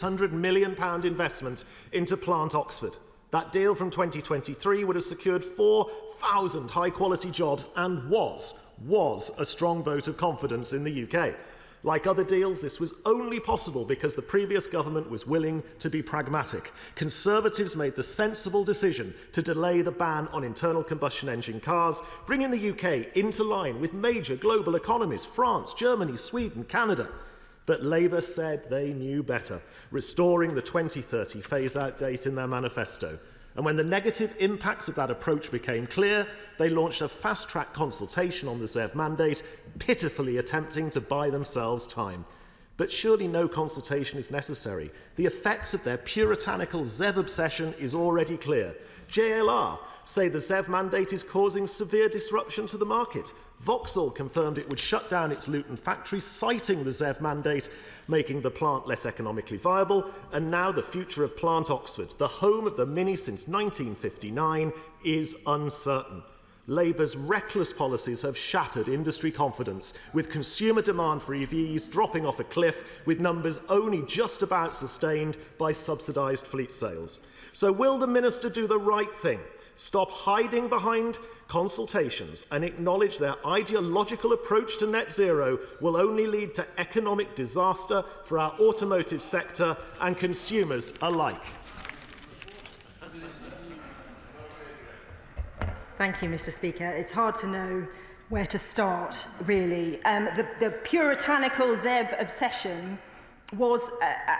£600 million investment into Plant Oxford. That deal from 2023 would have secured 4,000 high-quality jobs and was a strong vote of confidence in the UK. Like other deals, this was only possible because the previous government was willing to be pragmatic. Conservatives made the sensible decision to delay the ban on internal combustion engine cars, bringing the UK into line with major global economies, France, Germany, Sweden, Canada. But Labour said they knew better, restoring the 2030 phase-out date in their manifesto. And when the negative impacts of that approach became clear, they launched a fast-track consultation on the ZEV mandate, pitifully attempting to buy themselves time. But surely no consultation is necessary. The effects of their puritanical ZEV obsession is already clear. JLR say the ZEV mandate is causing severe disruption to the market. Vauxhall confirmed it would shut down its Luton factory, citing the ZEV mandate, making the plant less economically viable. And now the future of Plant Oxford, the home of the Mini since 1959, is uncertain. Labour's reckless policies have shattered industry confidence, with consumer demand for EVs dropping off a cliff, with numbers only just about sustained by subsidised fleet sales. So will the Minister do the right thing? Stop hiding behind consultations and acknowledge their ideological approach to net zero will only lead to economic disaster for our automotive sector and consumers alike. Thank you, Mr. Speaker. It's hard to know where to start, really. The puritanical ZEV obsession was,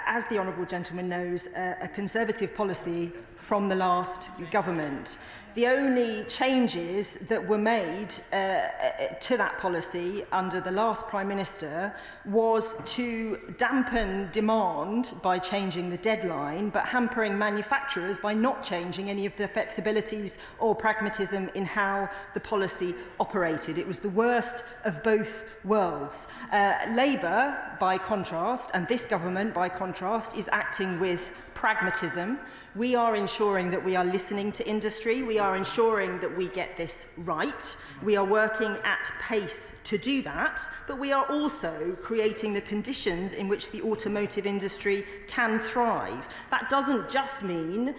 as the honourable gentleman knows, a Conservative policy from the last government. The only changes that were made to that policy under the last Prime Minister was to dampen demand by changing the deadline, but hampering manufacturers by not changing any of the flexibilities or pragmatism in how the policy operated. It was the worst of both worlds. Labour, by contrast, and this government, by contrast, is acting with pragmatism. We are ensuring that we are listening to industry. We are ensuring that we get this right. We are working at pace to do that, but we are also creating the conditions in which the automotive industry can thrive. That doesn't just mean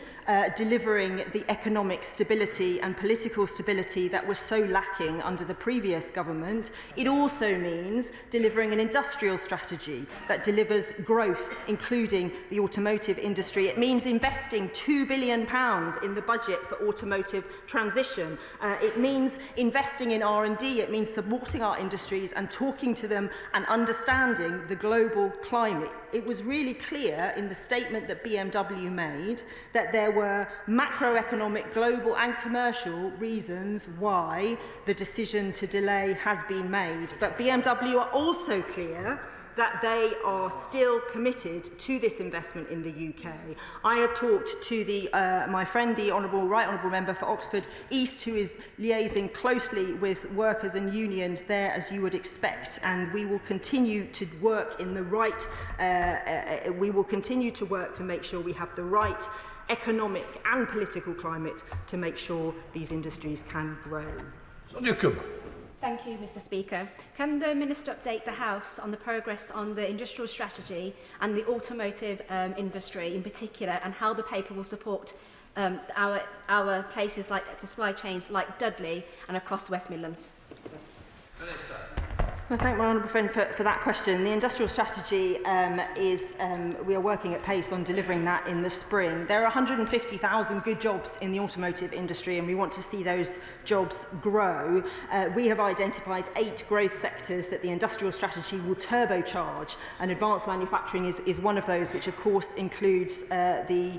delivering the economic stability and political stability that was so lacking under the previous government. It also means delivering an industrial strategy that delivers growth, including the automotive industry. It means investing £2 billion in the budget for automotive transition. It means investing in R&D. It means supporting our industries and talking to them and understanding the global climate. It was really clear in the statement that BMW made that there were macroeconomic, global and commercial reasons why the decision to delay has been made. But BMW are also clear that they are still committed to this investment in the UK. I have talked to my friend, the Right Honourable Member for Oxford East, who is liaising closely with workers and unions there, as you would expect, and we will continue to work in the right. We will continue to work to make sure we have the right economic and political climate to make sure these industries can grow. Thank you, Mr. Speaker. Can the Minister update the House on the progress on the industrial strategy and the automotive industry in particular, and how the paper will support our places like supply chains like Dudley and across the West Midlands? Minister. I thank my honourable friend for that question. The industrial strategy we are working at pace on delivering that in the spring. There are 150,000 good jobs in the automotive industry, and we want to see those jobs grow. We have identified 8 growth sectors that the industrial strategy will turbocharge, and advanced manufacturing is one of those, which of course includes the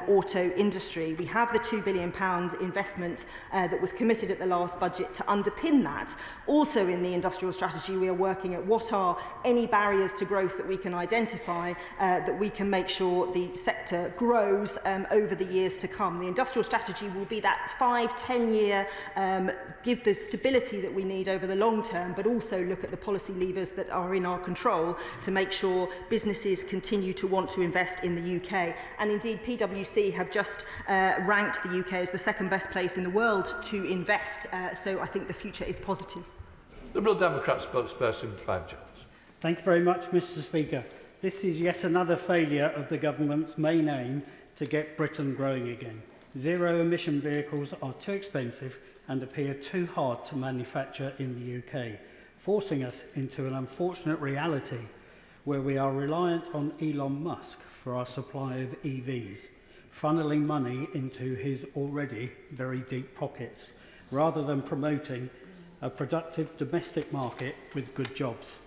auto industry. We have the £2 billion investment that was committed at the last budget to underpin that. Also in the industrial strategy, we are working at what are any barriers to growth that we can identify that we can make sure the sector grows over the years to come. The industrial strategy will be that 5-10 year, give the stability that we need over the long term, but also look at the policy levers that are in our control to make sure businesses continue to want to invest in the UK. And indeed, PwC have just ranked the UK as the 2nd best place in the world to invest. So I think the future is positive. Liberal Democrat spokesperson Clive Jones. Thank you very much, Mr. Speaker. This is yet another failure of the government's main aim to get Britain growing again. Zero-emission vehicles are too expensive and appear too hard to manufacture in the UK, forcing us into an unfortunate reality where we are reliant on Elon Musk for our supply of EVs, funneling money into his already very deep pockets, rather than promoting a productive domestic market with good jobs.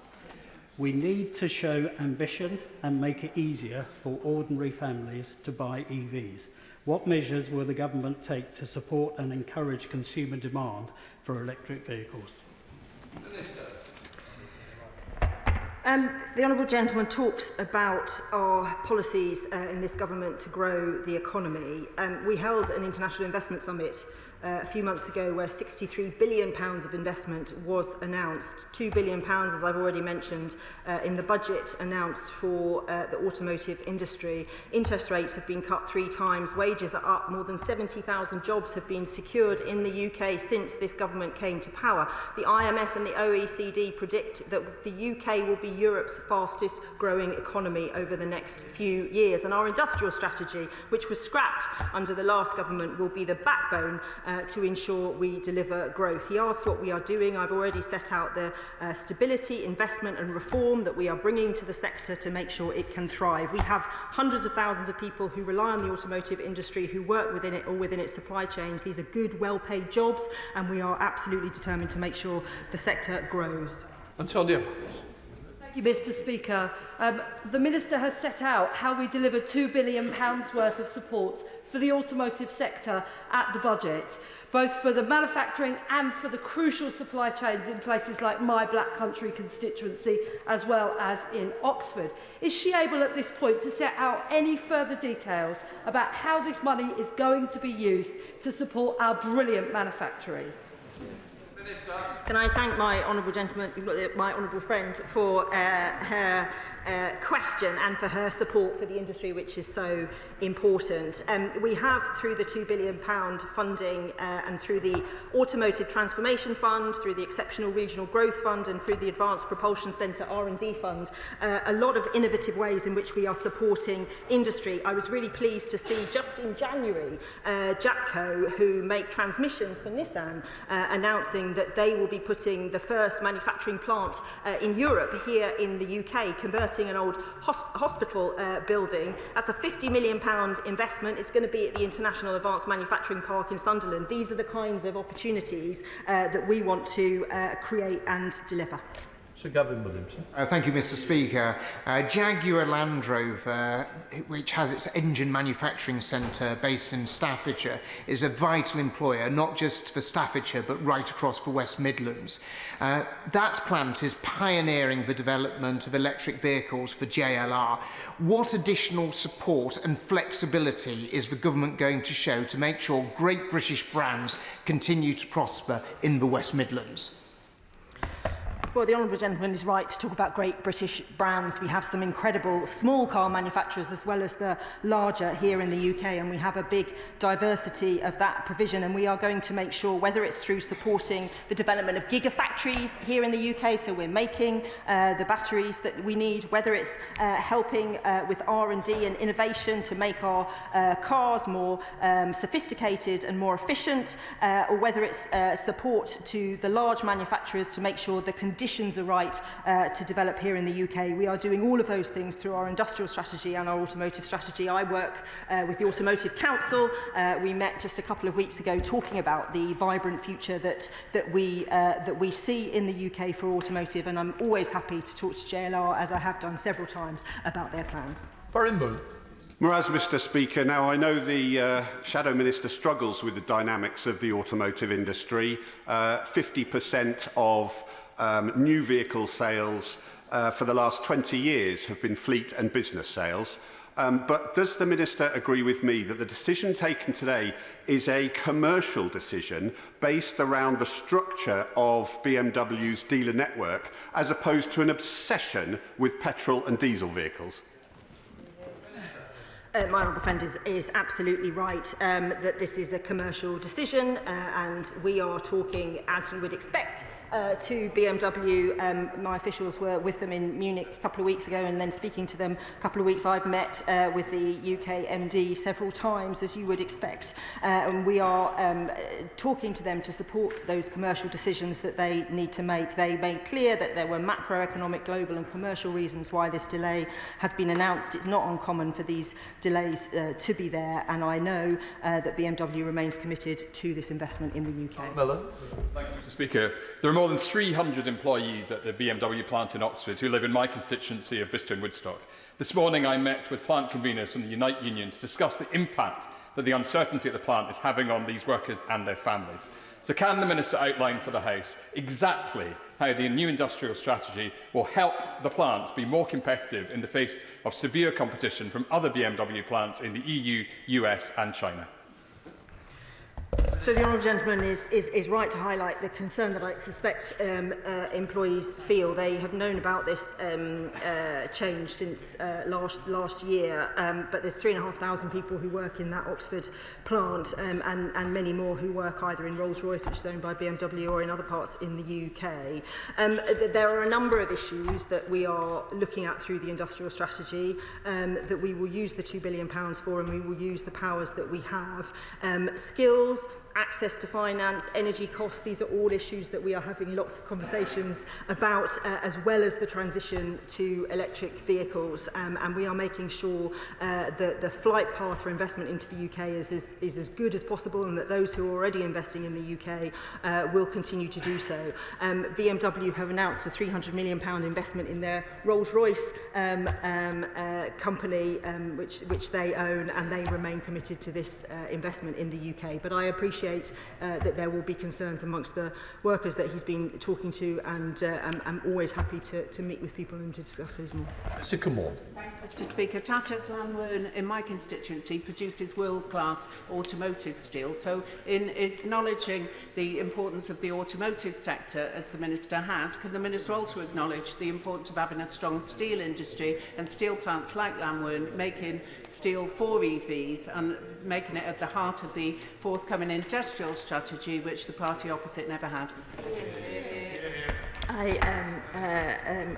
We need to show ambition and make it easier for ordinary families to buy EVs. What measures will the government take to support and encourage consumer demand for electric vehicles? The Honourable Gentleman talks about our policies in this government to grow the economy. We held an international investment summit a few months ago where £63 billion of investment was announced. £2 billion, as I've already mentioned, in the budget announced for the automotive industry. Interest rates have been cut 3 times, wages are up, more than 70,000 jobs have been secured in the UK since this government came to power. The IMF and the OECD predict that the UK will be Europe's fastest growing economy over the next few years, and our industrial strategy, which was scrapped under the last government, will be the backbone to ensure we deliver growth. He asked what we are doing. I've already set out the stability, investment and reform that we are bringing to the sector to make sure it can thrive. We have hundreds of thousands of people who rely on the automotive industry, who work within it or within its supply chains. These are good, well-paid jobs, and we are absolutely determined to make sure the sector grows. Antonia. Thank you, Mr. Speaker. The Minister has set out how we delivered £2 billion worth of support for the automotive sector at the budget, both for the manufacturing and for the crucial supply chains in places like my Black Country constituency, as well as in Oxford. Is she able at this point to set out any further details about how this money is going to be used to support our brilliant manufacturing? Can I thank my honourable gentleman, my honourable friend, for her question and for her support for the industry, which is so important. We have, through the £2 billion funding and through the Automotive Transformation Fund, through the Exceptional Regional Growth Fund and through the Advanced Propulsion Centre R&D Fund, a lot of innovative ways in which we are supporting industry. I was really pleased to see just in January Jatco, who make transmissions for Nissan, announcing that they will be putting the first manufacturing plant in Europe here in the UK, converting an old hospital building. That's a £50 million investment. It's going to be at the International Advanced Manufacturing Park in Sunderland. These are the kinds of opportunities that we want to create and deliver. Sir Gavin Williamson. Thank you, Mr. Speaker. Jaguar Land Rover, which has its engine manufacturing centre based in Staffordshire, is a vital employer, not just for Staffordshire, but right across the West Midlands. That plant is pioneering the development of electric vehicles for JLR. What additional support and flexibility is the government going to show to make sure great British brands continue to prosper in the West Midlands? Well, the Honourable Gentleman is right to talk about great British brands. We have some incredible small car manufacturers as well as the larger here in the UK, and we have a big diversity of that provision, and we are going to make sure, whether it's through supporting the development of gigafactories here in the UK, so we're making the batteries that we need, whether it's helping with R&D and innovation to make our cars more sophisticated and more efficient, or whether it's support to the large manufacturers to make sure the conditions are right to develop here in the UK. We are doing all of those things through our industrial strategy and our automotive strategy. I work with the Automotive Council. We met just a couple of weeks ago talking about the vibrant future that we see in the UK for automotive, and I'm always happy to talk to JLR, as I have done several times, about their plans. Foreign Minister. Whereas, Mr. Speaker, now I know the Shadow Minister struggles with the dynamics of the automotive industry. 50% of new vehicle sales for the last 20 years have been fleet and business sales. But does the Minister agree with me that the decision taken today is a commercial decision based around the structure of BMW's dealer network, as opposed to an obsession with petrol and diesel vehicles? My honourable friend is absolutely right that this is a commercial decision and we are talking, as you would expect, to BMW. My officials were with them in Munich a couple of weeks ago, and then speaking to them a couple of weeks, I've met with the UK MD several times, as you would expect. And we are talking to them to support those commercial decisions that they need to make. They made clear that there were macroeconomic, global and commercial reasons why this delay has been announced. It's not uncommon for these delays to be there, and I know that BMW remains committed to this investment in the UK. Miller. Thank you, Mr. Speaker. There are more than 300 employees at the BMW plant in Oxford who live in my constituency of Bicester and Woodstock. This morning I met with plant conveners from the Unite Union to discuss the impact that the uncertainty at the plant is having on these workers and their families. So can the Minister outline for the House exactly how the new industrial strategy will help the plant be more competitive in the face of severe competition from other BMW plants in the EU, US and China? So the honourable gentleman is right to highlight the concern that I suspect employees feel. They have known about this change since last year, but there's 3,500 people who work in that Oxford plant and many more who work either in Rolls-Royce, which is owned by BMW, or in other parts in the UK. There are a number of issues that we are looking at through the industrial strategy that we will use the £2 billion for, and we will use the powers that we have. Skills, access to finance, energy costs, these are all issues that we are having lots of conversations about, as well as the transition to electric vehicles. And we are making sure that the flight path for investment into the UK is as good as possible, and that those who are already investing in the UK will continue to do so. BMW have announced a £300 million investment in their Rolls-Royce company, which they own, and they remain committed to this investment in the UK. But I appreciate that there will be concerns amongst the workers that he's been talking to, and I'm always happy to meet with people and to discuss those more. Mr. Cumall. Thanks, Mr. Speaker. Tata's Lamworn in my constituency produces world-class automotive steel. So in acknowledging the importance of the automotive sector, as the Minister has, can the Minister also acknowledge the importance of having a strong steel industry and steel plants like Lamworn making steel for EVs and making it at the heart of the forthcoming industrial strategy, which the party opposite never had? I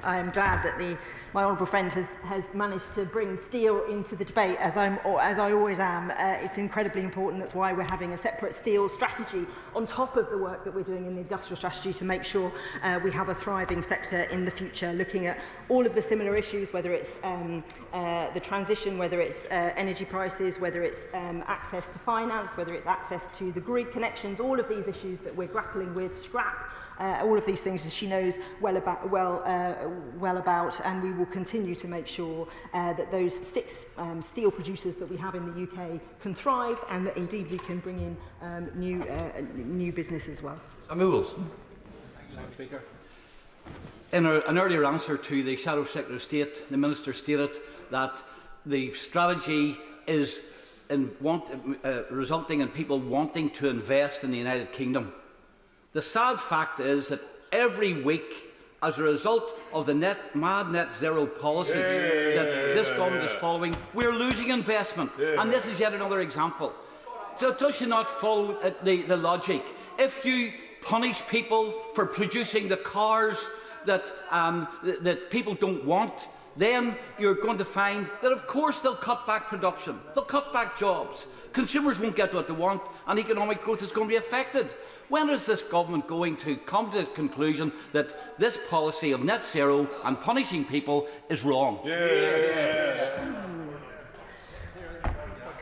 am glad that my honourable friend has managed to bring steel into the debate, as I always am. It's incredibly important. That's why we're having a separate steel strategy on top of the work that we're doing in the industrial strategy to make sure we have a thriving sector in the future, looking at all of the similar issues, whether it's the transition, whether it's energy prices, whether it's access to finance, whether it's access to the grid connections, all of these issues that we're grappling with, scrap, all of these things that she knows well about, and we will continue to make sure that those 6 steel producers that we have in the UK can thrive, and that indeed we can bring in new business as well. Samuel Wilson. Thank you, Speaker. In an earlier answer to the Shadow Secretary of State, the Minister stated that the strategy is resulting in people wanting to invest in the United Kingdom. The sad fact is that every week, as a result of the mad net zero policies that this government is following, we're losing investment. And this is yet another example. So does you not follow the logic? If you punish people for producing the cars that people don't want, then you're going to find that, of course, they'll cut back production, they'll cut back jobs, consumers won't get what they want, and economic growth is going to be affected. When is this government going to come to the conclusion that this policy of net zero and punishing people is wrong?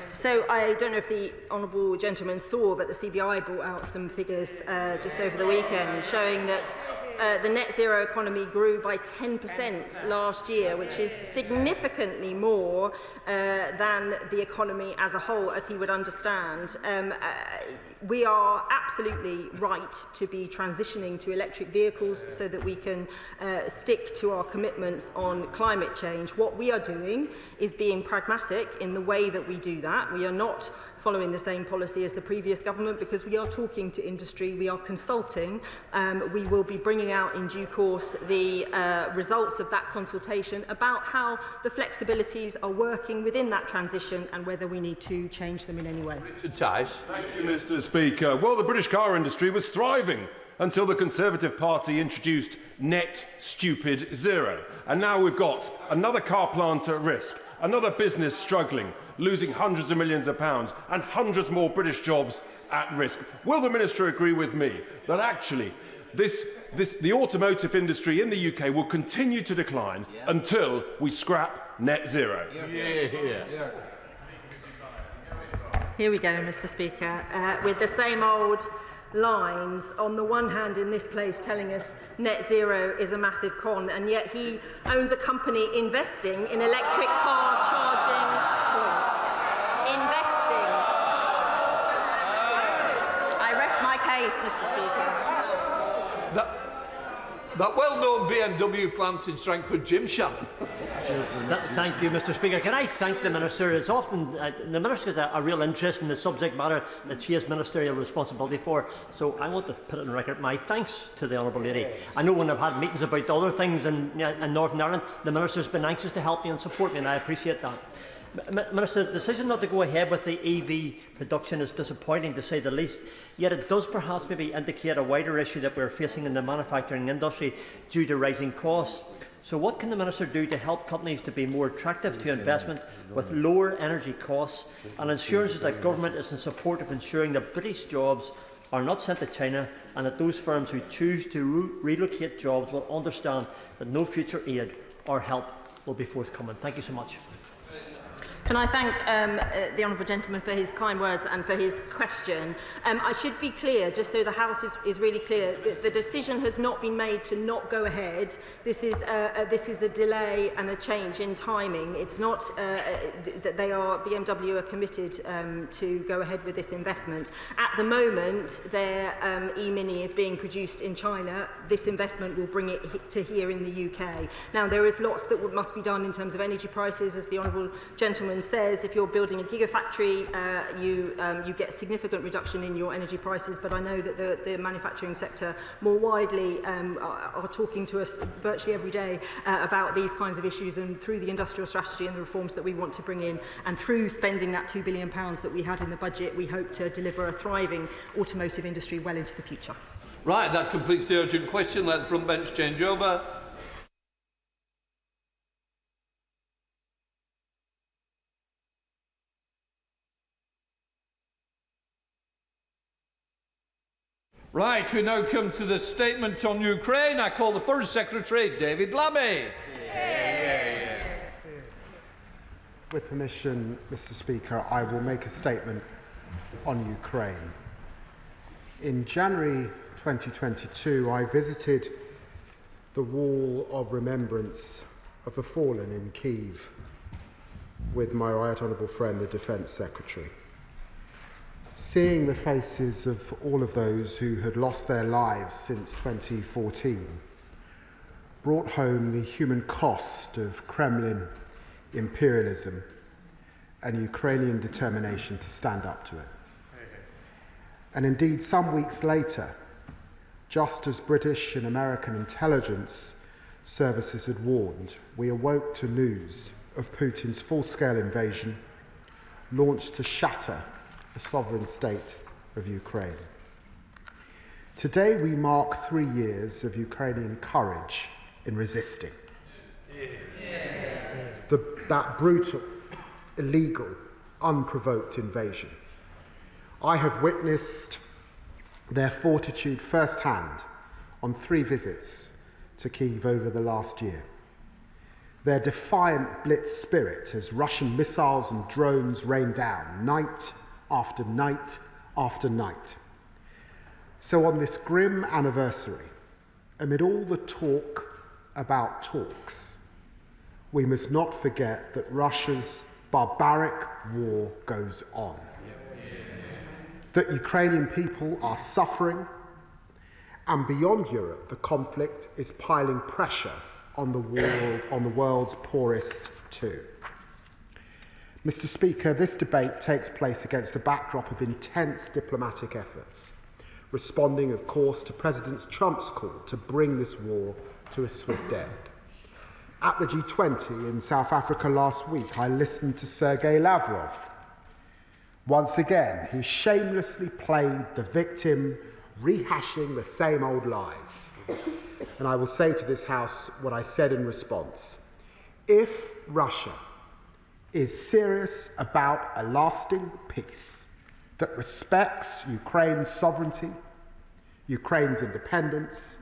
So I don't know if the honourable gentleman saw, but the CBI brought out some figures just over the weekend showing that the net zero economy grew by 10% last year, which is significantly more than the economy as a whole, as he would understand. We are absolutely right to be transitioning to electric vehicles so that we can stick to our commitments on climate change. What we are doing is being pragmatic in the way that we do that. We are not following the same policy as the previous government, because we are talking to industry, we are consulting. We will be bringing bring out in due course the results of that consultation about how the flexibilities are working within that transition and whether we need to change them in any way. Richard Tice. Thank you, Mr. Speaker. Well, the British car industry was thriving until the Conservative Party introduced net stupid zero. And now we've got another car plant at risk, another business struggling, losing hundreds of millions of pounds, and hundreds more British jobs at risk. Will the Minister agree with me that actually the automotive industry in the UK will continue to decline until we scrap net zero? Here we go, Mr. Speaker, with the same old lines, on the one hand in this place telling us net zero is a massive con, and yet he owns a company investing in electric car charging points. Investing. I rest my case, Mr. Speaker. That well-known BMW plant in Strangford, Jim Shannon. Thank you, Mr. Speaker. Can I thank the Minister? It's often the Minister has a real interest in the subject matter that she has ministerial responsibility for. So I want to put it on record my thanks to the Honourable Lady. I know when I've had meetings about other things in Northern Ireland, the Minister has been anxious to help me and support me, and I appreciate that. Minister, the decision not to go ahead with the EV production is disappointing, to say the least, yet it does perhaps maybe indicate a wider issue that we are facing in the manufacturing industry due to rising costs. So what can the Minister do to help companies to be more attractive to investment with lower energy costs, and assurances that government is in support of ensuring that British jobs are not sent to China, and that those firms who choose to relocate jobs will understand that no future aid or help will be forthcoming? Thank you so much. Can I thank the honourable gentleman for his kind words and for his question. I should be clear, just so the House is really clear, the decision has not been made to not go ahead. This is a delay and a change in timing. It's not that BMW are committed to go ahead with this investment. At the moment, their e-Mini is being produced in China. This investment will bring it to here in the UK. Now, there is lots that must be done in terms of energy prices, as the honourable gentleman says. If you're building a gigafactory, you get a significant reduction in your energy prices, but I know that the manufacturing sector more widely are talking to us virtually every day about these kinds of issues, and through the industrial strategy and the reforms that we want to bring in, and through spending that £2 billion that we had in the budget, we hope to deliver a thriving automotive industry well into the future. Right, that completes the urgent question. Let the front bench change over. Right, we now come to the statement on Ukraine. I call the First Secretary, David Lammy. With permission, Mr. Speaker, I will make a statement on Ukraine. In January 2022, I visited the Wall of Remembrance of the Fallen in Kyiv with my right honourable friend, the Defence Secretary. Seeing the faces of all of those who had lost their lives since 2014 brought home the human cost of Kremlin imperialism and Ukrainian determination to stand up to it. And indeed, some weeks later, just as British and American intelligence services had warned, we awoke to news of Putin's full-scale invasion launched to shatter the sovereign state of Ukraine. Today we mark 3 years of Ukrainian courage in resisting. That brutal, illegal, unprovoked invasion. I have witnessed their fortitude firsthand on 3 visits to Kyiv over the last year. Their defiant blitz spirit as Russian missiles and drones rain down night after night after night. So on this grim anniversary, amid all the talk about talks, we must not forget that Russia's barbaric war goes on. That Ukrainian people are suffering, and beyond Europe, the conflict is piling pressure on the world's poorest too. Mr. Speaker, this debate takes place against the backdrop of intense diplomatic efforts responding, of course, to President Trump's call to bring this war to a swift end. At the G20 in South Africa last week, I listened to Sergei Lavrov. Once again, he shamelessly played the victim, rehashing the same old lies. And I will say to this House what I said in response. If Russia is serious about a lasting peace that respects Ukraine's sovereignty, Ukraine's independence,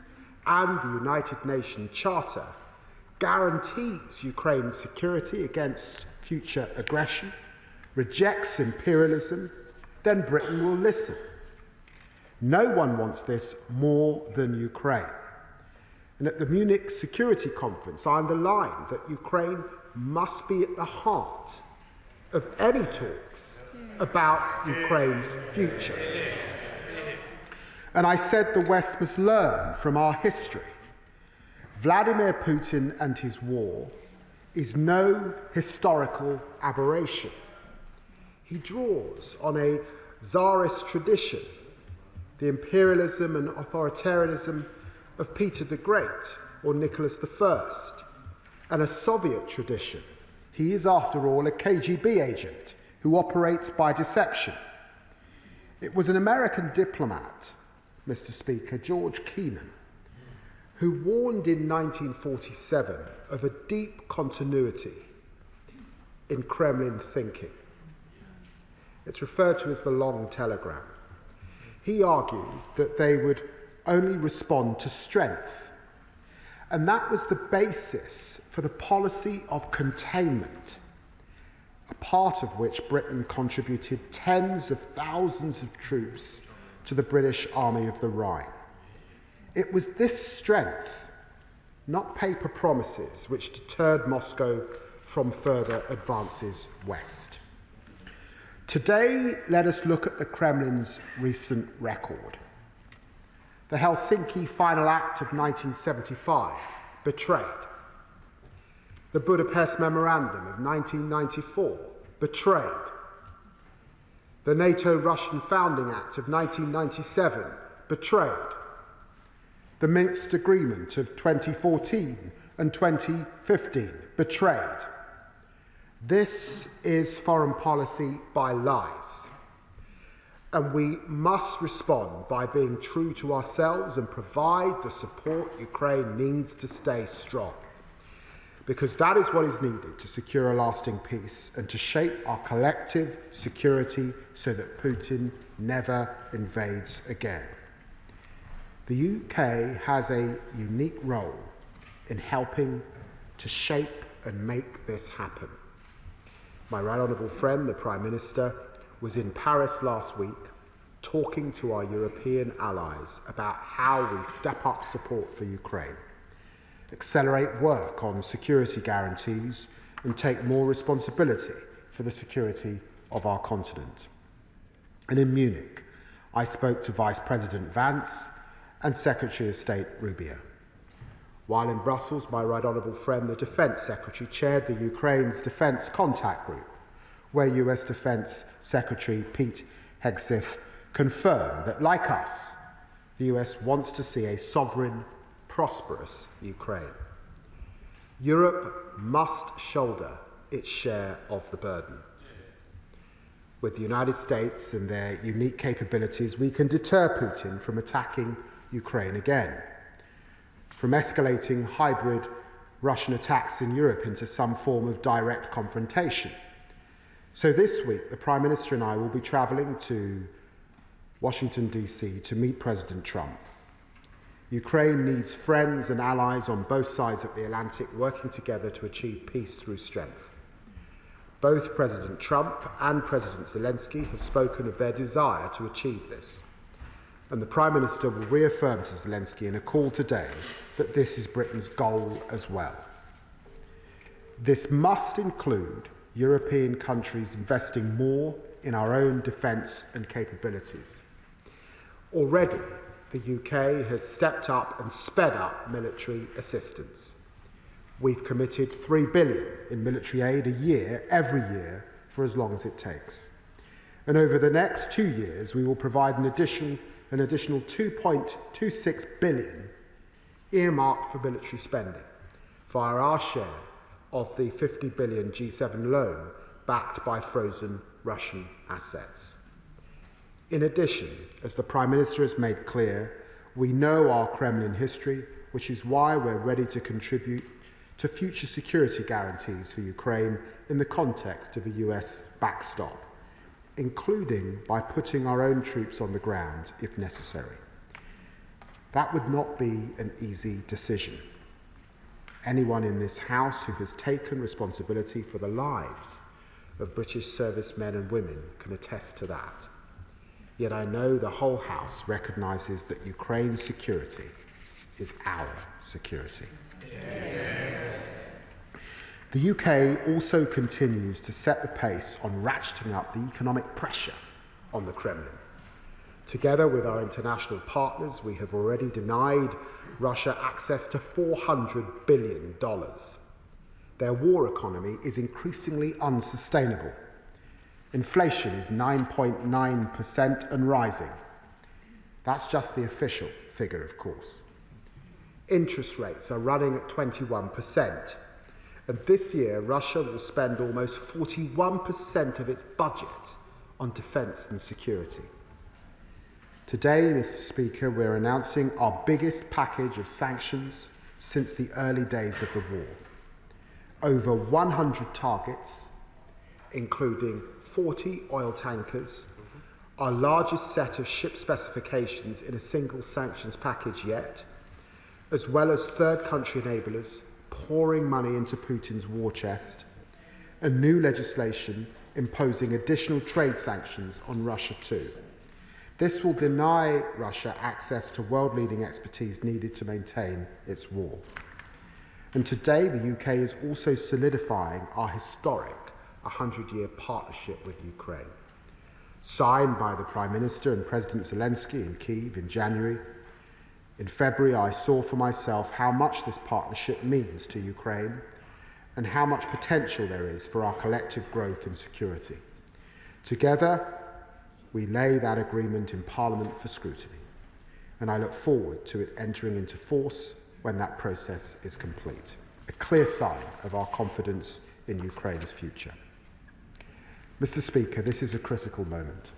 and the United Nations Charter, guarantees Ukraine's security against future aggression, rejects imperialism, then Britain will listen. No one wants this more than Ukraine. And at the Munich Security Conference, I underlined that Ukraine must be at the heart of any talks about Ukraine's future. And I said the West must learn from our history. Vladimir Putin and his war is no historical aberration. He draws on a Tsarist tradition, the imperialism and authoritarianism of Peter the Great or Nicholas I, and a Soviet tradition. He is, after all, a KGB agent who operates by deception. It was an American diplomat, Mr. Speaker, George Kennan, who warned in 1947 of a deep continuity in Kremlin thinking. It's referred to as the long telegram. He argued that they would only respond to strength, and that was the basis for the policy of containment, a part of which Britain contributed tens of thousands of troops to the British Army of the Rhine. It was this strength, not paper promises, which deterred Moscow from further advances west. Today, let us look at the Kremlin's recent record. The Helsinki Final Act of 1975, betrayed. The Budapest Memorandum of 1994, betrayed. The NATO-Russian Founding Act of 1997, betrayed. The Minsk Agreement of 2014 and 2015, betrayed. This is foreign policy by lies. And we must respond by being true to ourselves and provide the support Ukraine needs to stay strong. Because that is what is needed to secure a lasting peace and to shape our collective security so that Putin never invades again. The UK has a unique role in helping to shape and make this happen. My right honourable friend, the Prime Minister, was in Paris last week talking to our European allies about how we step up support for Ukraine, accelerate work on security guarantees, and take more responsibility for the security of our continent. And in Munich, I spoke to Vice President Vance and Secretary of State Rubio. While in Brussels, my right honourable friend, the Defence Secretary, chaired the Ukraine's Defence Contact Group, where US Defence Secretary Pete Hegseth confirmed that, like us, the US wants to see a sovereign, prosperous Ukraine. Europe must shoulder its share of the burden. With the United States and their unique capabilities, we can deter Putin from attacking Ukraine again, from escalating hybrid Russian attacks in Europe into some form of direct confrontation. So this week, the Prime Minister and I will be travelling to Washington, D.C. to meet President Trump. Ukraine needs friends and allies on both sides of the Atlantic working together to achieve peace through strength. Both President Trump and President Zelensky have spoken of their desire to achieve this. And the Prime Minister will reaffirm to Zelensky in a call today that this is Britain's goal as well. This must include European countries investing more in our own defence and capabilities. Already, the UK has stepped up and sped up military assistance. We've committed £3 billion in military aid a year, every year, for as long as it takes. And over the next 2 years, we will provide an additional an additional $2.26 billion earmarked for military spending via our share of the $50 billion G7 loan backed by frozen Russian assets. In addition, as the Prime Minister has made clear, we know our Kremlin history, which is why we're ready to contribute to future security guarantees for Ukraine in the context of a US backstop, including by putting our own troops on the ground if necessary. That would not be an easy decision. Anyone in this House who has taken responsibility for the lives of British servicemen and women can attest to that. Yet I know the whole House recognises that Ukraine's security is our security. The UK also continues to set the pace on ratcheting up the economic pressure on the Kremlin. Together with our international partners, we have already denied Russia access to $400 billion. Their war economy is increasingly unsustainable. Inflation is 9.9% and rising. That's just the official figure, of course. Interest rates are running at 21%. And this year, Russia will spend almost 41% of its budget on defence and security. Today, Mr. Speaker, we're announcing our biggest package of sanctions since the early days of the war. Over 100 targets, including 40 oil tankers, our largest set of ship specifications in a single sanctions package yet, as well as third country enablers pouring money into Putin's war chest, and new legislation imposing additional trade sanctions on Russia too. This will deny Russia access to world-leading expertise needed to maintain its war. And today, the UK is also solidifying our historic 100-year partnership with Ukraine. Signed by the Prime Minister and President Zelensky in Kyiv in January, in February, I saw for myself how much this partnership means to Ukraine and how much potential there is for our collective growth and security. Together, we lay that agreement in Parliament for scrutiny, and I look forward to it entering into force when that process is complete, a clear sign of our confidence in Ukraine's future. Mr. Speaker, this is a critical moment.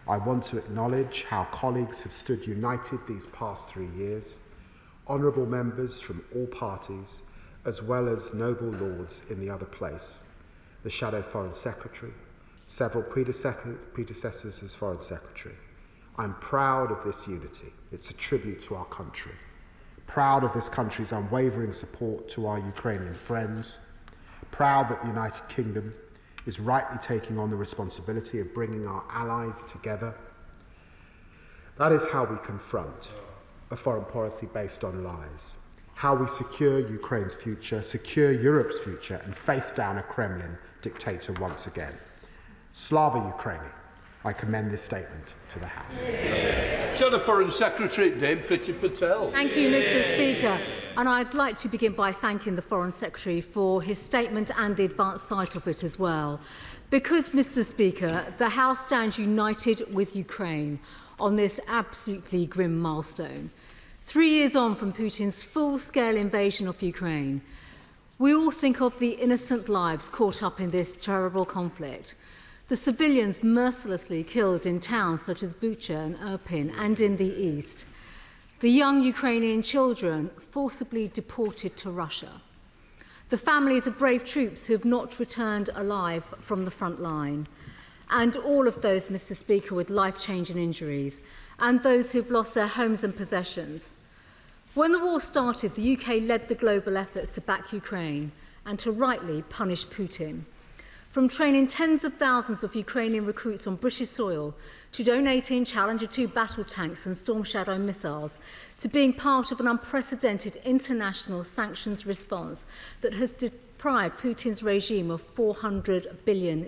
I want to acknowledge how colleagues have stood united these past 3 years, honourable members from all parties, as well as noble lords in the other place, the Shadow Foreign Secretary, several predecessors as Foreign Secretary. I'm proud of this unity. It's a tribute to our country. Proud of this country's unwavering support to our Ukrainian friends. Proud that the United Kingdom is rightly taking on the responsibility of bringing our allies together. That is how we confront a foreign policy based on lies, how we secure Ukraine's future, secure Europe's future, and face down a Kremlin dictator once again. Slava Ukraini. I commend this statement to the House. Shadow Foreign Secretary Dame Priti Patel. Thank you, Mr. Speaker. And I'd like to begin by thanking the Foreign Secretary for his statement and the advanced sight of it as well. Because, Mr. Speaker, the House stands united with Ukraine on this absolutely grim milestone. 3 years on from Putin's full-scale invasion of Ukraine, we all think of the innocent lives caught up in this terrible conflict. The civilians mercilessly killed in towns such as Bucha and Irpin and in the east. The young Ukrainian children forcibly deported to Russia. The families of brave troops who have not returned alive from the front line. And all of those, Mr. Speaker, with life-changing injuries. And those who have lost their homes and possessions. When the war started, the UK led the global efforts to back Ukraine and to rightly punish Putin. From training tens of thousands of Ukrainian recruits on British soil, to donating Challenger 2 battle tanks and Storm Shadow missiles, to being part of an unprecedented international sanctions response that has deprived Putin's regime of $400 billion,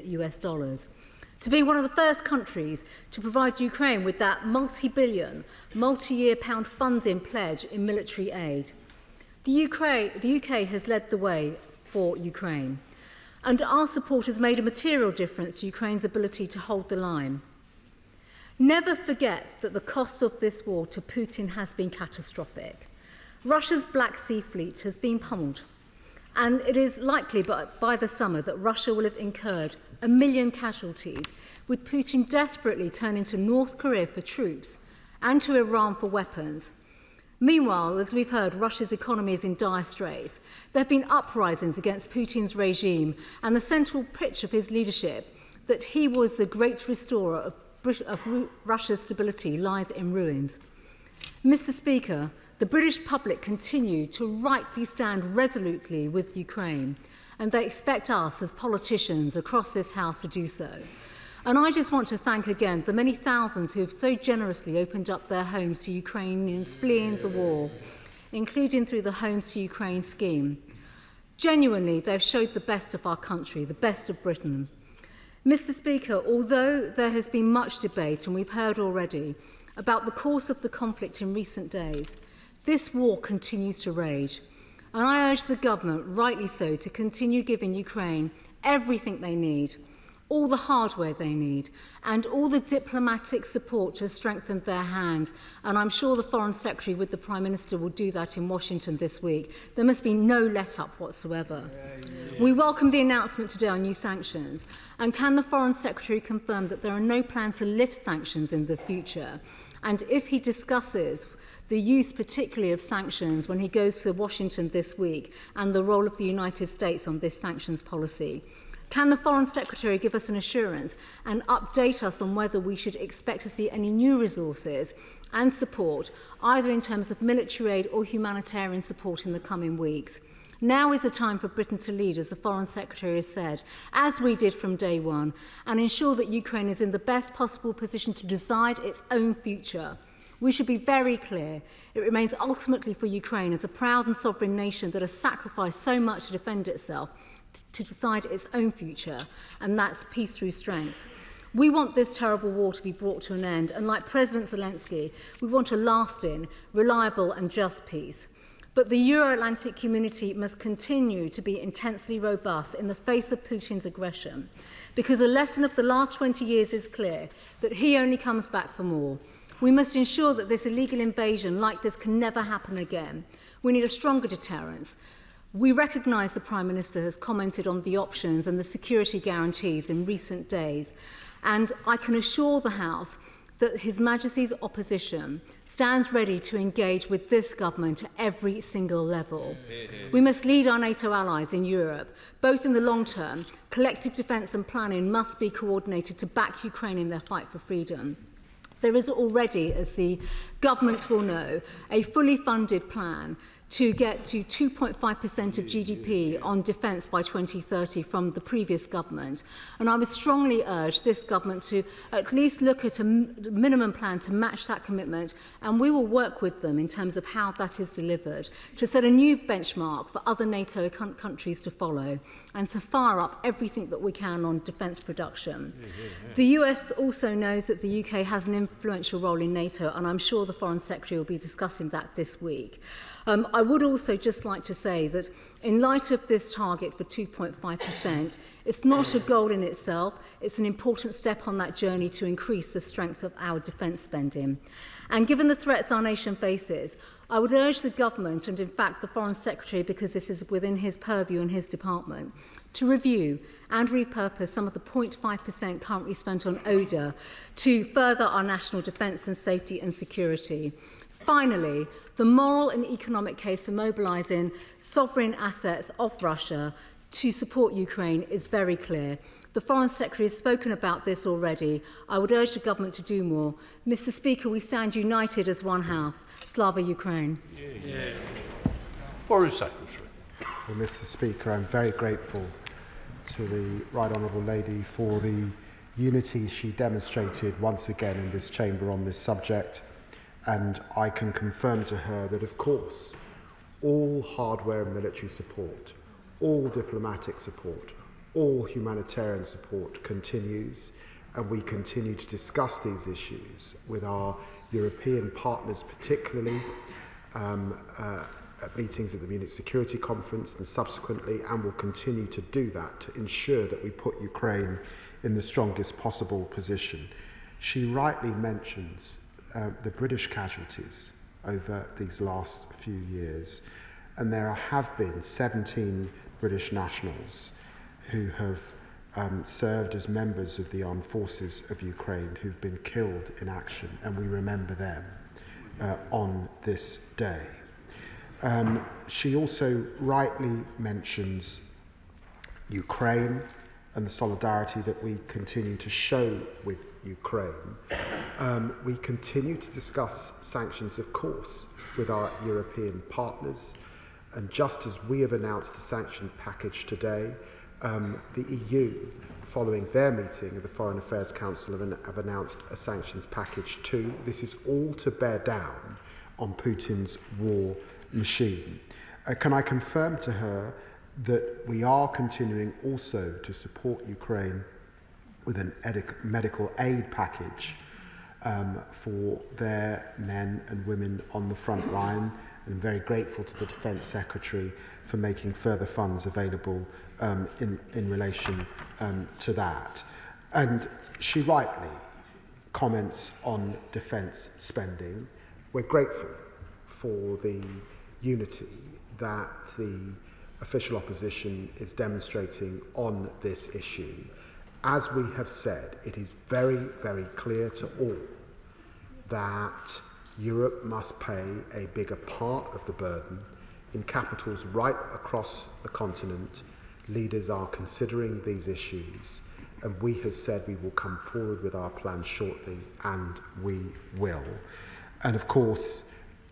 to being one of the first countries to provide Ukraine with that multi-billion, multi-year pound funding pledge in military aid. The UK has led the way for Ukraine. And our support has made a material difference to Ukraine's ability to hold the line. Never forget that the cost of this war to Putin has been catastrophic. Russia's Black Sea Fleet has been pummeled, and it is likely by the summer that Russia will have incurred 1 million casualties, with Putin desperately turning to North Korea for troops and to Iran for weapons. Meanwhile, as we've heard, Russia's economy is in dire straits. There have been uprisings against Putin's regime, and the central pitch of his leadership, that he was the great restorer of Russia's stability, lies in ruins. Mr. Speaker, the British public continue to rightly stand resolutely with Ukraine, and they expect us as politicians across this House to do so. And I just want to thank again the many thousands who have so generously opened up their homes to Ukrainians fleeing the war, including through the Homes to Ukraine scheme. Genuinely, they've showed the best of our country, the best of Britain. Mr. Speaker, although there has been much debate, and we've heard already, about the course of the conflict in recent days, this war continues to rage. And I urge the government, rightly so, to continue giving Ukraine everything they need, all the hardware they need, and all the diplomatic support to strengthen their hand. And I'm sure the Foreign Secretary with the Prime Minister will do that in Washington this week. There must be no let-up whatsoever. We welcome the announcement today on new sanctions. And can the Foreign Secretary confirm that there are no plans to lift sanctions in the future? And if he discusses the use particularly of sanctions when he goes to Washington this week, and the role of the United States on this sanctions policy, can the Foreign Secretary give us an assurance and update us on whether we should expect to see any new resources and support, either in terms of military aid or humanitarian support in the coming weeks? Now is the time for Britain to lead, as the Foreign Secretary has said, as we did from day one, and ensure that Ukraine is in the best possible position to decide its own future. We should be very clear. It remains ultimately for Ukraine, as a proud and sovereign nation that has sacrificed so much to defend itself, to decide its own future, and that's peace through strength. We want this terrible war to be brought to an end, and like President Zelensky, we want a lasting, reliable and just peace. But the Euro-Atlantic community must continue to be intensely robust in the face of Putin's aggression, because a lesson of the last 20 years is clear, that he only comes back for more. We must ensure that this illegal invasion like this can never happen again. We need a stronger deterrence. We recognise the Prime Minister has commented on the options and the security guarantees in recent days, and I can assure the House that His Majesty's opposition stands ready to engage with this government at every single level. We must lead our NATO allies in Europe. Both in the long term, collective defence and planning must be coordinated to back Ukraine in their fight for freedom. There is already, as the government will know, a fully funded plan to get to 2.5% of GDP on defence by 2030 from the previous government. And I would strongly urge this government to at least look at a minimum plan to match that commitment, and we will work with them in terms of how that is delivered, to set a new benchmark for other NATO countries to follow, and to fire up everything that we can on defence production. The US also knows that the UK has an influential role in NATO, and I'm sure the Foreign Secretary will be discussing that this week. I would also just like to say that in light of this target for 2.5%, it's not a goal in itself, it's an important step on that journey to increase the strength of our defence spending. And given the threats our nation faces, I would urge the government, and in fact the Foreign Secretary, because this is within his purview and his department, to review and repurpose some of the 0.5% currently spent on ODA to further our national defence and safety and security. Finally, the moral and economic case for mobilising sovereign assets of Russia to support Ukraine is very clear. The Foreign Secretary has spoken about this already. I would urge the government to do more. Mr. Speaker, we stand united as one house. Slava Ukraine. Foreign Secretary. Well, Mr. Speaker, I'm very grateful to the Right Honourable Lady for the unity she demonstrated once again in this chamber on this subject. And I can confirm to her that, of course, all hardware and military support, all diplomatic support, all humanitarian support continues, and we continue to discuss these issues with our European partners, particularly at meetings at the Munich Security Conference and subsequently, and will continue to do that to ensure that we put Ukraine in the strongest possible position. She rightly mentions the British casualties over these last few years, and there have been 17 British nationals who have served as members of the armed forces of Ukraine who've been killed in action, and we remember them on this day. She also rightly mentions Ukraine and the solidarity that we continue to show with Ukraine. We continue to discuss sanctions, of course, with our European partners, and just as we have announced a sanction package today, the EU, following their meeting of the Foreign Affairs Council, have announced a sanctions package too. This is all to bear down on Putin's war machine. Can I confirm to her that we are continuing also to support Ukraine with an medical aid package for their men and women on the front line? I'm very grateful to the Defence Secretary for making further funds available in relation to that. And she rightly comments on defence spending. We're grateful for the unity that the official opposition is demonstrating on this issue. As we have said, it is very, very clear to all that Europe must pay a bigger part of the burden. In capitals right across the continent, leaders are considering these issues, and we have said we will come forward with our plan shortly, and we will. And of course,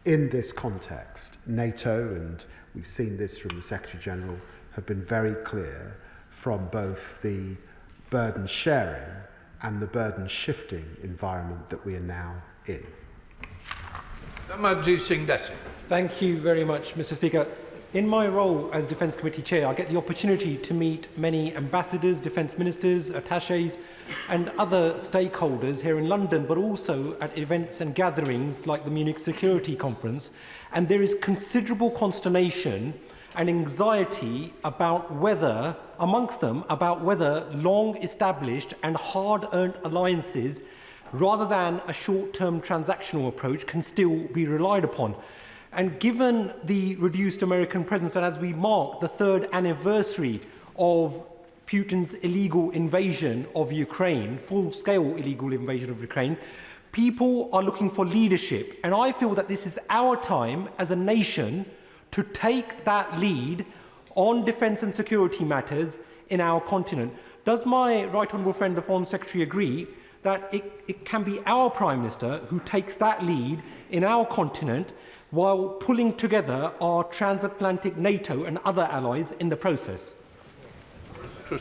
in this context, NATO, and we've seen this from the Secretary-General, have been very clear from both the burden sharing and the burden shifting environment that we are now in. Thank you very much, Mr. Speaker. In my role as Defence Committee Chair, I get the opportunity to meet many ambassadors, defence ministers, attachés and other stakeholders here in London, but also at events and gatherings like the Munich Security Conference. And there is considerable consternation and anxiety about whether, amongst them, about whether long-established and hard-earned alliances, rather than a short-term transactional approach, can still be relied upon. And given the reduced American presence, and as we mark the 3rd anniversary of Putin's illegal invasion of Ukraine, full-scale illegal invasion of Ukraine, people are looking for leadership. And I feel that this is our time as a nation to take that lead on defence and security matters in our continent. Does my right honourable friend, the Foreign Secretary, agree that it can be our Prime Minister who takes that lead in our continent while pulling together our transatlantic NATO and other allies in the process? I'm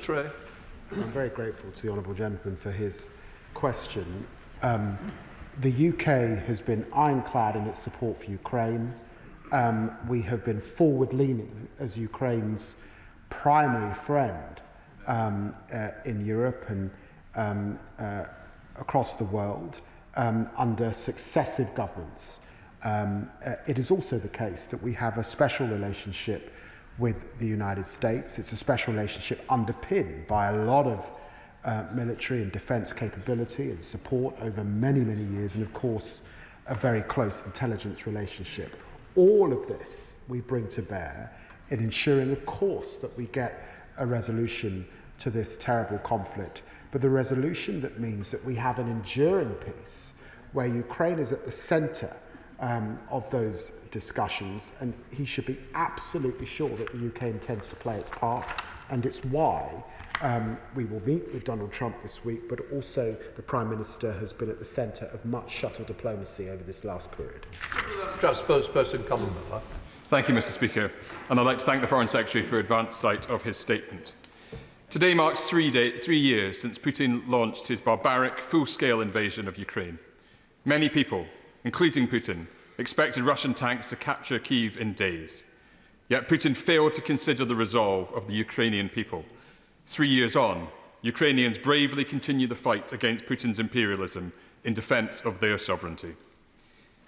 very grateful to the Honourable Gentleman for his question. The UK has been ironclad in its support for Ukraine. We have been forward-leaning as Ukraine's primary friend in Europe and across the world under successive governments. It is also the case that we have a special relationship with the United States. It's a special relationship underpinned by a lot of military and defence capability and support over many, many years, and of course a very close intelligence relationship. All of this we bring to bear in ensuring, of course, that we get a resolution to this terrible conflict, but the resolution that means that we have an enduring peace where Ukraine is at the centre of those discussions, and he should be absolutely sure that the UK intends to play its part, and it's why we will meet with Donald Trump this week, but also the Prime Minister has been at the centre of much shuttle diplomacy over this last period. Spokesperson Commonwealth. Thank you, Mr. Speaker, and I'd like to thank the Foreign Secretary for advance sight of his statement. Today marks 3 years since Putin launched his barbaric, full-scale invasion of Ukraine. Many people, including Putin, expected Russian tanks to capture Kyiv in days. Yet Putin failed to consider the resolve of the Ukrainian people. 3 years on, Ukrainians bravely continue the fight against Putin's imperialism in defence of their sovereignty.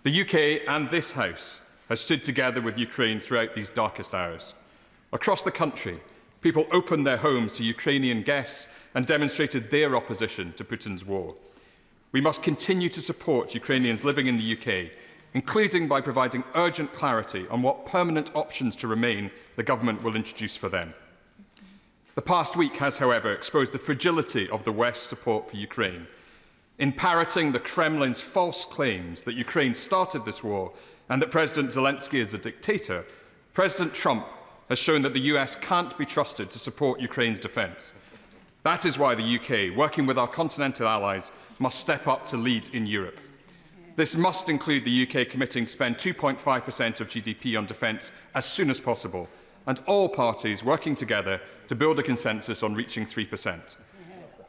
The UK and this House has stood together with Ukraine throughout these darkest hours. Across the country, people opened their homes to Ukrainian guests and demonstrated their opposition to Putin's war. We must continue to support Ukrainians living in the UK, including by providing urgent clarity on what permanent options to remain the government will introduce for them. The past week has, however, exposed the fragility of the West's support for Ukraine. In parroting the Kremlin's false claims that Ukraine started this war and that President Zelensky is a dictator, President Trump has shown that the US can't be trusted to support Ukraine's defence. That is why the UK, working with our continental allies, must step up to lead in Europe. This must include the UK committing to spend 2.5% of GDP on defence as soon as possible, and all parties working together to build a consensus on reaching 3%.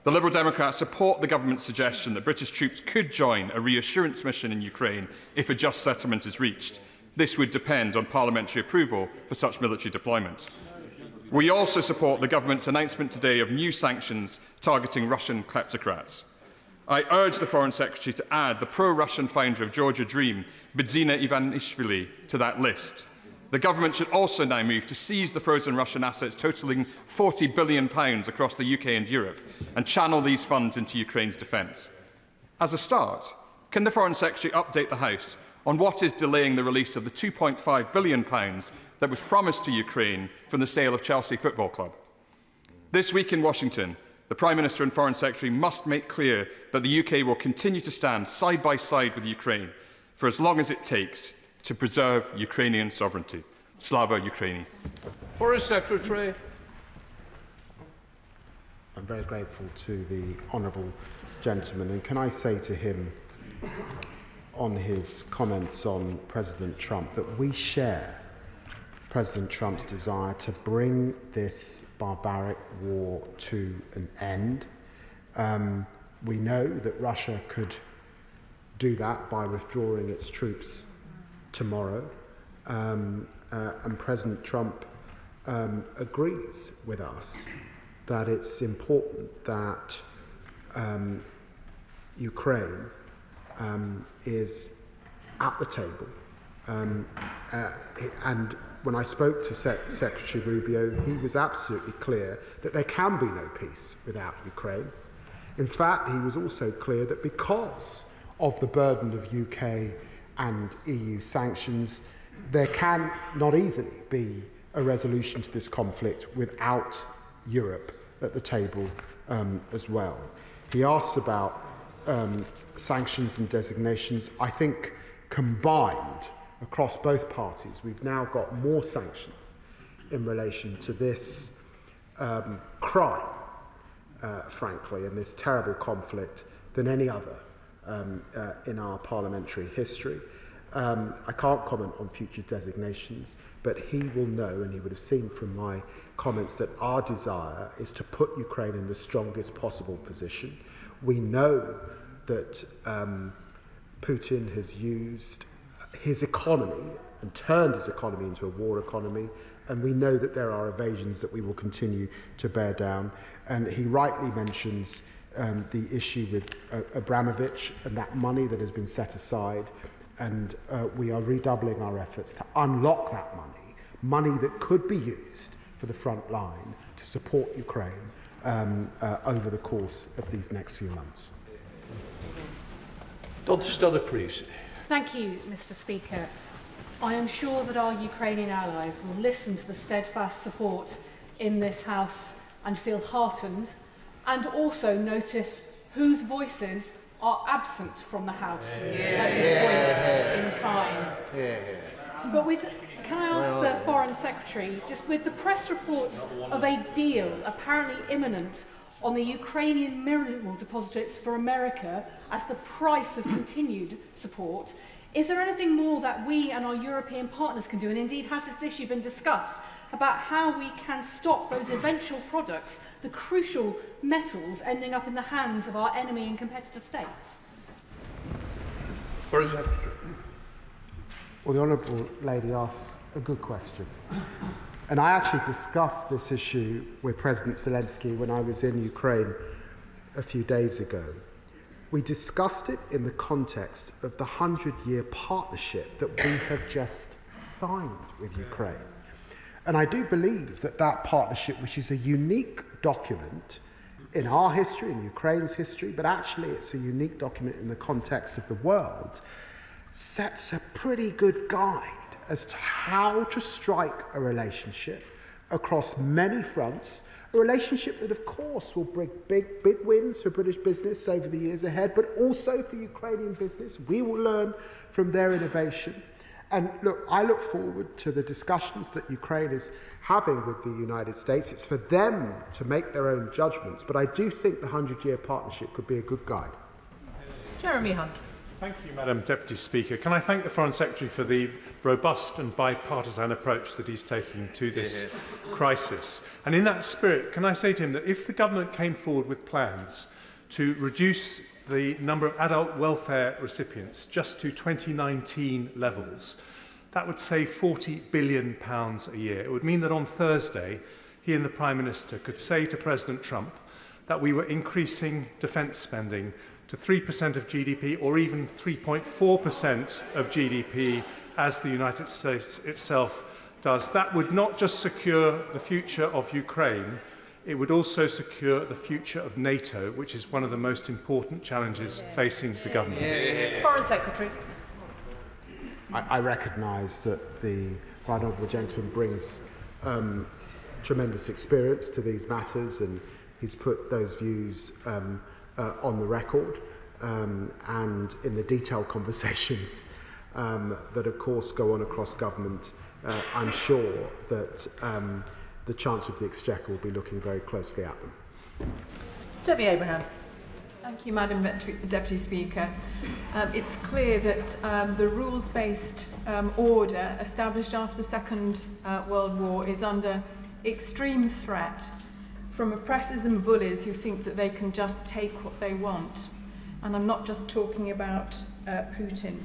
The Liberal Democrats support the government's suggestion that British troops could join a reassurance mission in Ukraine if a just settlement is reached. This would depend on parliamentary approval for such military deployment. We also support the government's announcement today of new sanctions targeting Russian kleptocrats. I urge the Foreign Secretary to add the pro-Russian founder of Georgia Dream, Bidzina Ivanishvili, to that list. The government should also now move to seize the frozen Russian assets totalling £40 billion across the UK and Europe and channel these funds into Ukraine's defence. As a start, can the Foreign Secretary update the House on what is delaying the release of the £2.5 billion that was promised to Ukraine from the sale of Chelsea Football Club? This week in Washington, the Prime Minister and Foreign Secretary must make clear that the UK will continue to stand side by side with Ukraine for as long as it takes to preserve Ukrainian sovereignty. Slava Ukraini. Foreign Secretary. I'm very grateful to the honourable gentleman, and can I say to him on his comments on President Trump that we share President Trump's desire to bring this barbaric war to an end. We know that Russia could do that by withdrawing its troops tomorrow, and President Trump agrees with us that it's important that Ukraine is at the table. And when I spoke to Secretary Rubio, he was absolutely clear that there can be no peace without Ukraine. In fact, he was also clear that because of the burden of UK and EU sanctions, there can not easily be a resolution to this conflict without Europe at the table as well. He asks about sanctions and designations. I think combined across both parties, we've now got more sanctions in relation to this crime, frankly, and this terrible conflict than any other in our parliamentary history. I can't comment on future designations, but he will know, and he would have seen from my comments, that our desire is to put Ukraine in the strongest possible position. We know that Putin has used his economy and turned his economy into a war economy, and we know that there are evasions that we will continue to bear down. And he rightly mentions the issue with Abramovich and that money that has been set aside, and we are redoubling our efforts to unlock that money that could be used for the front line to support Ukraine over the course of these next few months. Thank you, Mr. Speaker. I am sure that our Ukrainian allies will listen to the steadfast support in this House and feel heartened, and also notice whose voices are absent from the House at this point in time. But can I ask the Foreign Secretary, just with the press reports of a deal apparently imminent on the Ukrainian mineral deposits for America as the price of continued support, is there anything more that we and our European partners can do, and indeed has this issue been discussed, about how we can stop those eventual products, the crucial metals, ending up in the hands of our enemy and competitor states? Well, the Honourable Lady asks a good question. And I actually discussed this issue with President Zelensky when I was in Ukraine a few days ago. We discussed it in the context of the 100-year partnership that we have just signed with Ukraine. And I do believe that that partnership, which is a unique document in our history, in Ukraine's history, but actually it's a unique document in the context of the world, sets a pretty good guide as to how to strike a relationship across many fronts, a relationship that, of course, will bring big wins for British business over the years ahead, but also for Ukrainian business. We will learn from their innovation. And look, I look forward to the discussions that Ukraine is having with the United States. It's for them to make their own judgments, but I do think the 100-year partnership could be a good guide. Jeremy Hunt. Thank you, Madam Deputy Speaker. Can I thank the Foreign Secretary for the robust and bipartisan approach that he's taking to this crisis. And in that spirit, can I say to him that if the government came forward with plans to reduce the number of adult welfare recipients just to 2019 levels, that would save £40 billion a year. It would mean that on Thursday, he and the Prime Minister could say to President Trump that we were increasing defence spending to 3% of GDP or even 3.4% of GDP as the United States itself does. That would not just secure the future of Ukraine, it would also secure the future of NATO, which is one of the most important challenges facing the government. Foreign Secretary. I recognise that the Right Honourable Gentleman brings tremendous experience to these matters, and he's put those views on the record and in the detailed conversations that, of course, go on across government. I'm sure that the Chancellor of the Exchequer will be looking very closely at them. Debbie Abraham. Thank you, Madam Deputy Speaker. It's clear that the rules-based order established after the Second World War is under extreme threat from oppressors and bullies who think that they can just take what they want. And I'm not just talking about Putin.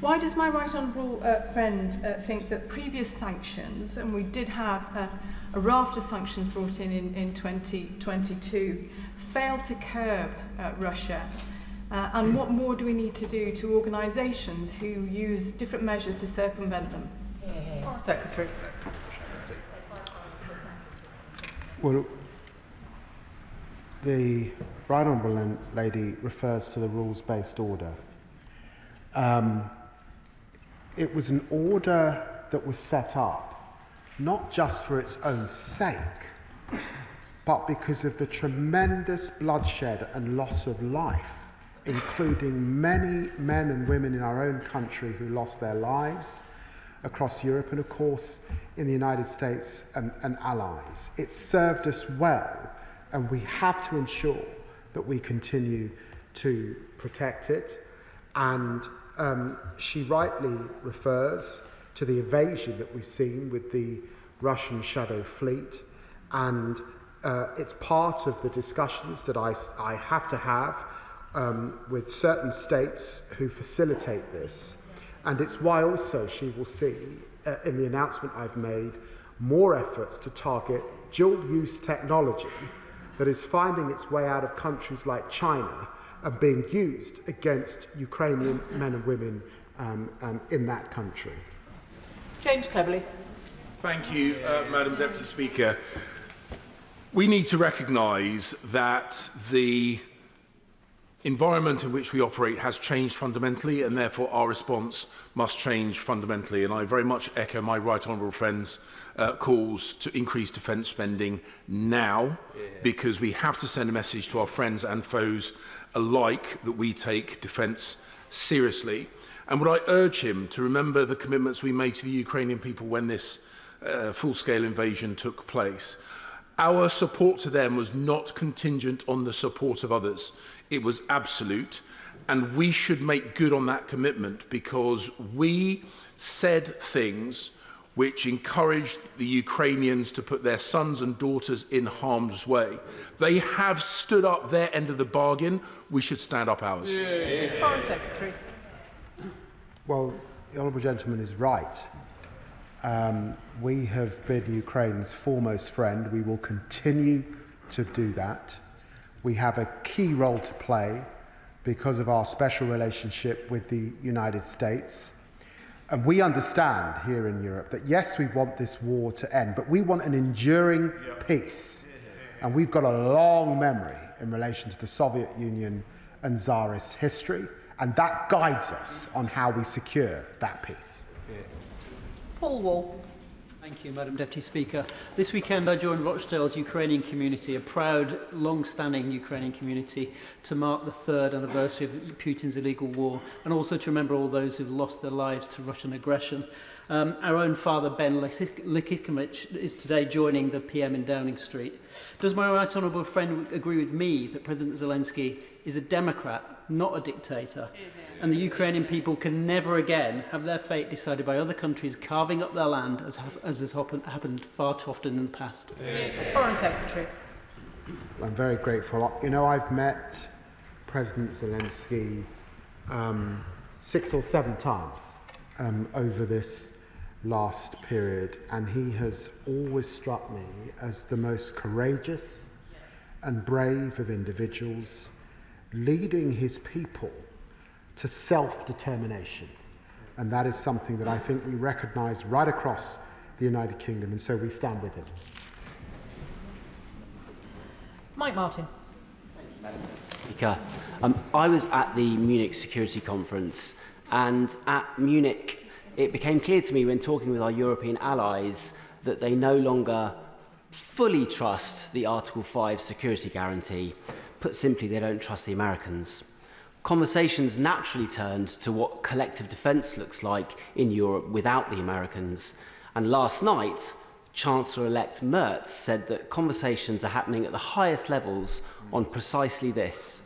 Why does my right honourable friend think that previous sanctions, and we did have a raft of sanctions brought in 2022, failed to curb Russia? And what more do we need to do to organisations who use different measures to circumvent them? Secretary. Well, the Right Honourable Lady refers to the rules-based order. It was an order that was set up not just for its own sake, but because of the tremendous bloodshed and loss of life, including many men and women in our own country who lost their lives across Europe and, of course, in the United States and allies. It served us well, and we have to ensure that we continue to protect it. And she rightly refers to the invasion that we've seen with the Russian shadow fleet, and it's part of the discussions that I have to have with certain states who facilitate this. And it's why also she will see, in the announcement I've made, more efforts to target dual-use technology that is finding its way out of countries like China and being used against Ukrainian men and women in that country. James Cleverly. Thank you, Madam Deputy Speaker. We need to recognise that the environment in which we operate has changed fundamentally, and therefore our response must change fundamentally. And I very much echo my right honourable friend's calls to increase defence spending now, because we have to send a message to our friends and foes alike that we take defence seriously. And would I urge him to remember the commitments we made to the Ukrainian people when this full-scale invasion took place. Our support to them was not contingent on the support of others. It was absolute, and we should make good on that commitment, because we said things which encouraged the Ukrainians to put their sons and daughters in harm's way. They have stood up their end of the bargain. We should stand up ours. Foreign Secretary. Well, the Honourable Gentleman is right. We have been Ukraine's foremost friend. We will continue to do that. We have a key role to play because of our special relationship with the United States. And we understand here in Europe that, yes, we want this war to end, but we want an enduring peace. And we've got a long memory in relation to the Soviet Union and Tsarist history, and that guides us on how we secure that peace. Paul Wall. Thank you, Madam Deputy Speaker. This weekend I joined Rochdale's Ukrainian community, a proud, long-standing Ukrainian community, to mark the 3rd anniversary of Putin's illegal war, and also to remember all those who've lost their lives to Russian aggression. Our own father, Ben Likikovich, is today joining the PM in Downing Street. Does my right honourable friend agree with me that President Zelensky is a democrat, not a dictator, and the Ukrainian people can never again have their fate decided by other countries carving up their land, as has happened far too often in the past? Foreign Secretary. I'm very grateful. You know, I've met President Zelensky 6 or 7 times over this last period, and he has always struck me as the most courageous and brave of individuals, leading his people to self-determination. And that is something that I think we recognise right across the United Kingdom, and so we stand with him. Mike Martin. Speaker, I was at the Munich Security Conference, and at Munich it became clear to me when talking with our European allies that they no longer fully trust the Article 5 security guarantee. Put simply, they don't trust the Americans. Conversations naturally turned to what collective defence looks like in Europe without the Americans. And last night, Chancellor-elect Merz said that conversations are happening at the highest levels on precisely this.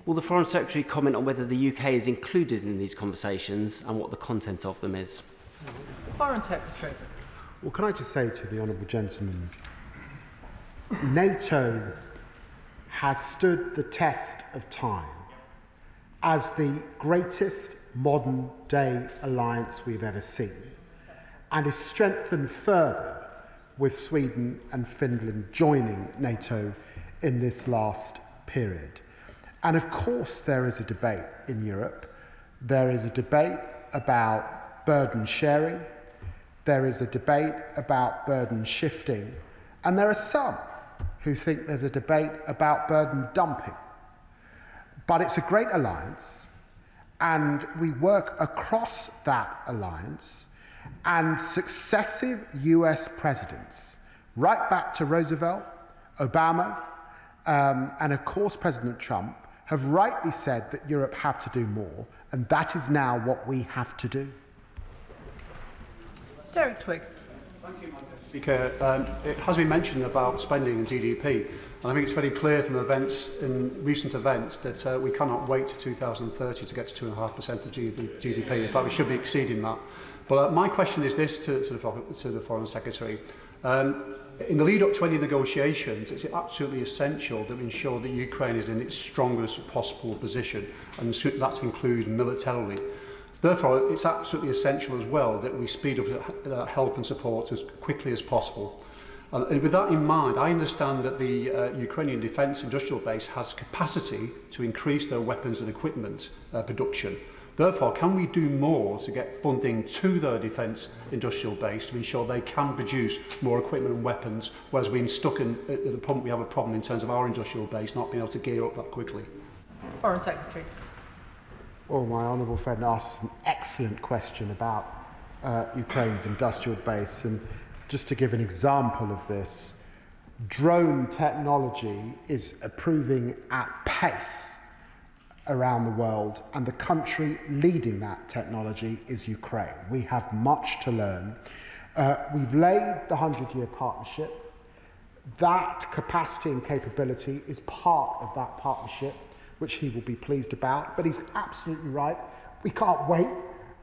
Will the Foreign Secretary comment on whether the UK is included in these conversations and what the content of them is? Foreign Secretary. Well, can I just say to the honourable gentleman, NATO has stood the test of time as the greatest modern-day alliance we've ever seen, and is strengthened further with Sweden and Finland joining NATO in this last period. And of course there is a debate in Europe. There is a debate about burden sharing. There is a debate about burden shifting. And there are some who think there's a debate about burden dumping. But it's a great alliance, and we work across that alliance, and successive US presidents, right back to Roosevelt, Obama, and of course President Trump, have rightly said that Europe have to do more, and that is now what we have to do. Derek Twigg. Thank you, Madam Speaker. It has been mentioned about spending and GDP, and I think it's very clear from recent events that we cannot wait to 2030 to get to 2.5% of GDP. In fact, we should be exceeding that. But my question is this to the Foreign Secretary. In the lead-up to any negotiations, it's absolutely essential that we ensure that Ukraine is in its strongest possible position, and that includes militarily. Therefore, it's absolutely essential as well that we speed up help and support as quickly as possible. And with that in mind, I understand that the Ukrainian defence industrial base has capacity to increase their weapons and equipment production. Therefore, can we do more to get funding to their defence industrial base to ensure they can produce more equipment and weapons, whereas being stuck at the point we have a problem in terms of our industrial base not being able to gear up that quickly? Foreign Secretary. Well, my honourable friend asked an excellent question about Ukraine's industrial base, and just to give an example of this, drone technology is improving at pace around the world, and the country leading that technology is Ukraine. We have much to learn. We've laid the 100-year partnership. That capacity and capability is part of that partnership, which he will be pleased about. But he's absolutely right. We can't wait.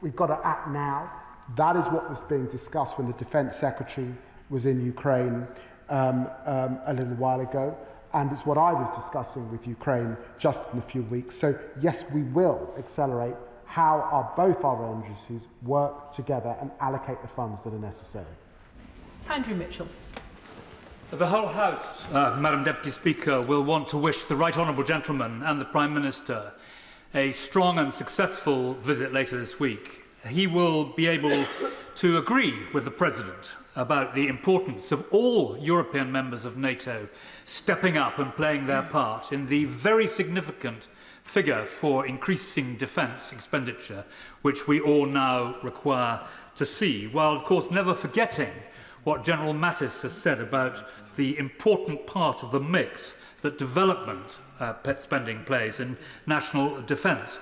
We've got to act now. That is what was being discussed when the Defence Secretary was in Ukraine a little while ago. And it's what I was discussing with Ukraine just in a few weeks. So, yes, we will accelerate how both our agencies work together and allocate the funds that are necessary. Andrew Mitchell. The whole House, Madam Deputy Speaker, will want to wish the Right Honourable Gentleman and the Prime Minister a strong and successful visit later this week. He will be able to agree with the President about the importance of all European members of NATO stepping up and playing their part in the very significant figure for increasing defence expenditure, which we all now require to see, while of course never forgetting what General Mattis has said about the important part of the mix that development spending plays in national defence.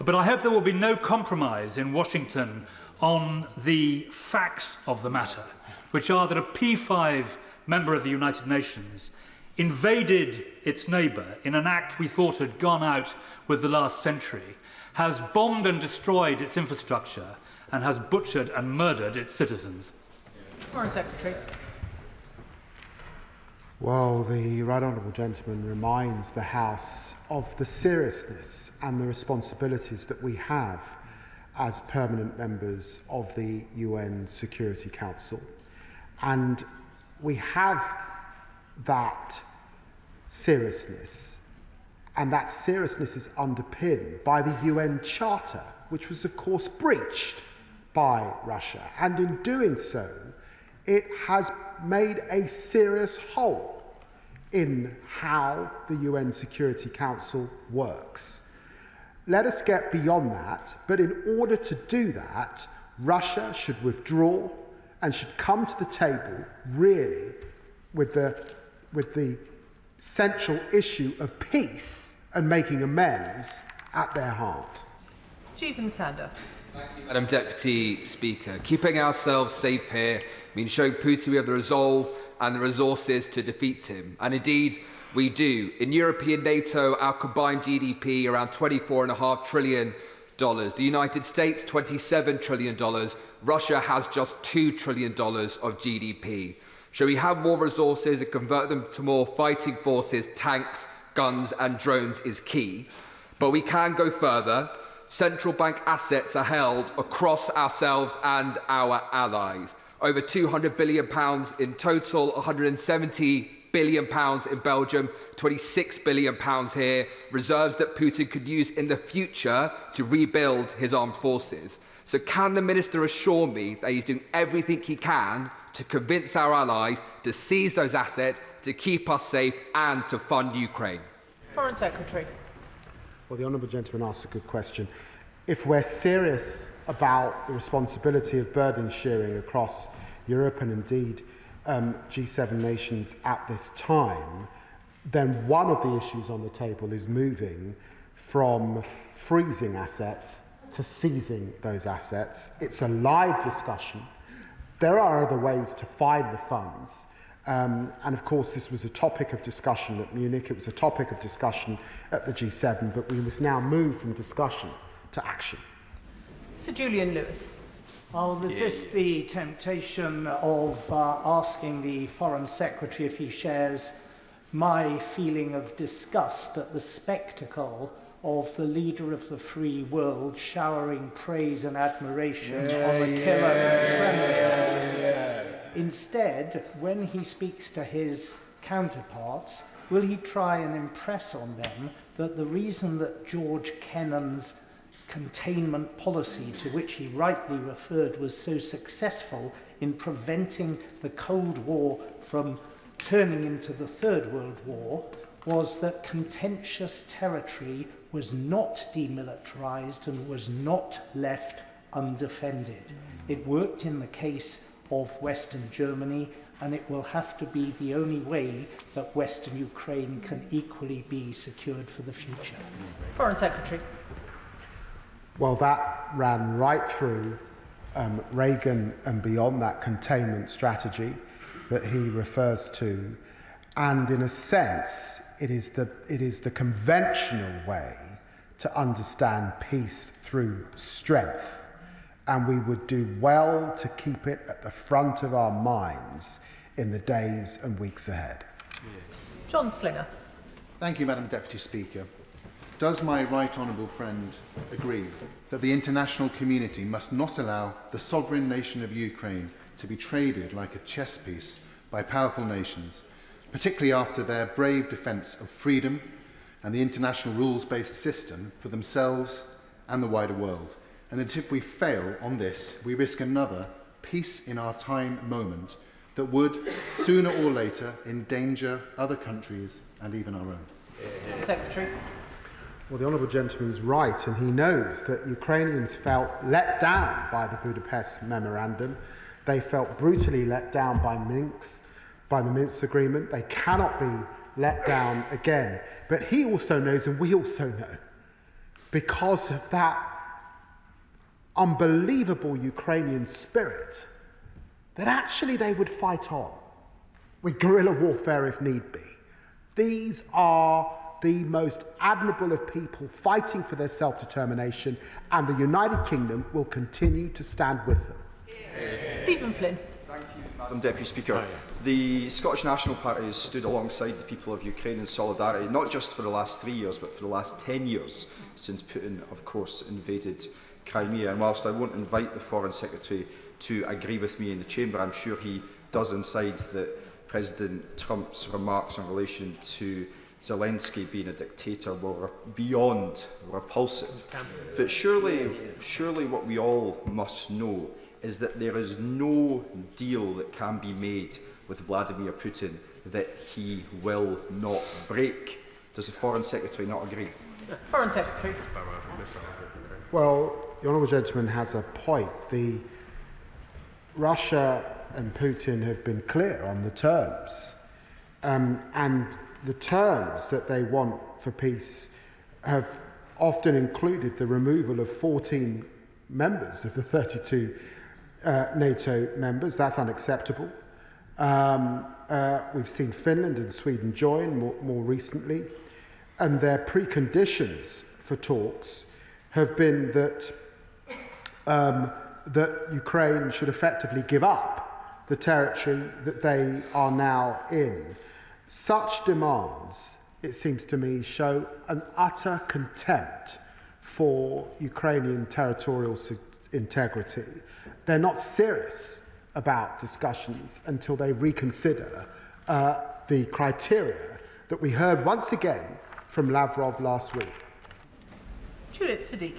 But I hope there will be no compromise in Washington on the facts of the matter, which are that a P5 member of the United Nations invaded its neighbour in an act we thought had gone out with the last century, has bombed and destroyed its infrastructure, and has butchered and murdered its citizens. Foreign Secretary. Well, the Right Honourable Gentleman reminds the House of the seriousness and the responsibilities that we have as permanent members of the UN Security Council. And we have that seriousness, and that seriousness is underpinned by the UN Charter, which was of course breached by Russia, and in doing so it has made a serious hole in how the UN Security Council works. Let us get beyond that, but in order to do that, Russia should withdraw and should come to the table really with the central issue of peace and making amends at their heart. Jeevan Sander. Madam Deputy Speaker, keeping ourselves safe here means showing Putin we have the resolve and the resources to defeat him. And indeed, we do. In European NATO, our combined GDP around $24.5 trillion. The United States, $27 trillion. Russia has just $2 trillion of GDP. Shall we have more resources and convert them to more fighting forces, tanks, guns and drones is key. But we can go further. Central bank assets are held across ourselves and our allies. Over £200 billion in total, £170 billion in Belgium, £26 billion here, reserves that Putin could use in the future to rebuild his armed forces. So can the Minister assure me that he's doing everything he can to convince our allies to seize those assets, to keep us safe and to fund Ukraine? Foreign Secretary. Well, the Honourable Gentleman asked a good question. If we're serious about the responsibility of burden sharing across Europe and indeed G7 nations at this time, then one of the issues on the table is moving from freezing assets to seizing those assets. It's a live discussion. There are other ways to find the funds. And of course, this was a topic of discussion at Munich. It was a topic of discussion at the G7, but we must now move from discussion to action. Sir Julian Lewis. I'll resist the temptation of asking the Foreign Secretary if he shares my feeling of disgust at the spectacle of the leader of the free world showering praise and admiration on the killer Kremlin. Instead, when he speaks to his counterparts, will he try and impress on them that the reason that George Kennan's containment policy, to which he rightly referred, was so successful in preventing the Cold War from turning into the Third World War, was that contentious territory was not demilitarized and was not left undefended. It worked in the case of Western Germany, and it will have to be the only way that Western Ukraine can equally be secured for the future. Foreign Secretary. Well, that ran right through Reagan and beyond, that containment strategy that he refers to. And in a sense, it is the conventional way to understand peace through strength. And we would do well to keep it at the front of our minds in the days and weeks ahead. John Slinger. Thank you, Madam Deputy Speaker. Does my right honourable friend agree that the international community must not allow the sovereign nation of Ukraine to be traded like a chess piece by powerful nations, particularly after their brave defence of freedom and the international rules-based system for themselves and the wider world? And that if we fail on this, we risk another peace in our time moment that would, sooner or later, endanger other countries and even our own? Secretary. Well, the honourable gentleman's right, and he knows that Ukrainians felt let down by the Budapest Memorandum. They felt brutally let down by the Minsk Agreement. They cannot be let down again. But he also knows, and we also know, because of that unbelievable Ukrainian spirit, that actually they would fight on with guerrilla warfare if need be. These are the most admirable of people fighting for their self-determination, and the United Kingdom will continue to stand with them. Stephen Flynn. Thank you, Madam Deputy Speaker. The Scottish National Party has stood alongside the people of Ukraine in solidarity, not just for the last 3 years, but for the last 10 years, since Putin, of course, invaded Crimea. And whilst I won't invite the Foreign Secretary to agree with me in the Chamber, I'm sure he does inside that President Trump's remarks in relation to Zelensky being a dictator were beyond repulsive. But surely what we all must know is that there is no deal that can be made with Vladimir Putin that he will not break. Does the Foreign Secretary not agree? Foreign Secretary. Well, the honourable gentleman has a point. Russia and Putin have been clear on the terms. And the terms that they want for peace have often included the removal of 14 members of the 32 NATO members. That's unacceptable. We've seen Finland and Sweden join more recently, and their preconditions for talks have been that that Ukraine should effectively give up the territory that they are now in. Such demands, it seems to me, show an utter contempt for Ukrainian territorial integrity. They're not serious about discussions until they reconsider the criteria that we heard once again from Lavrov last week. Tulip Siddiq.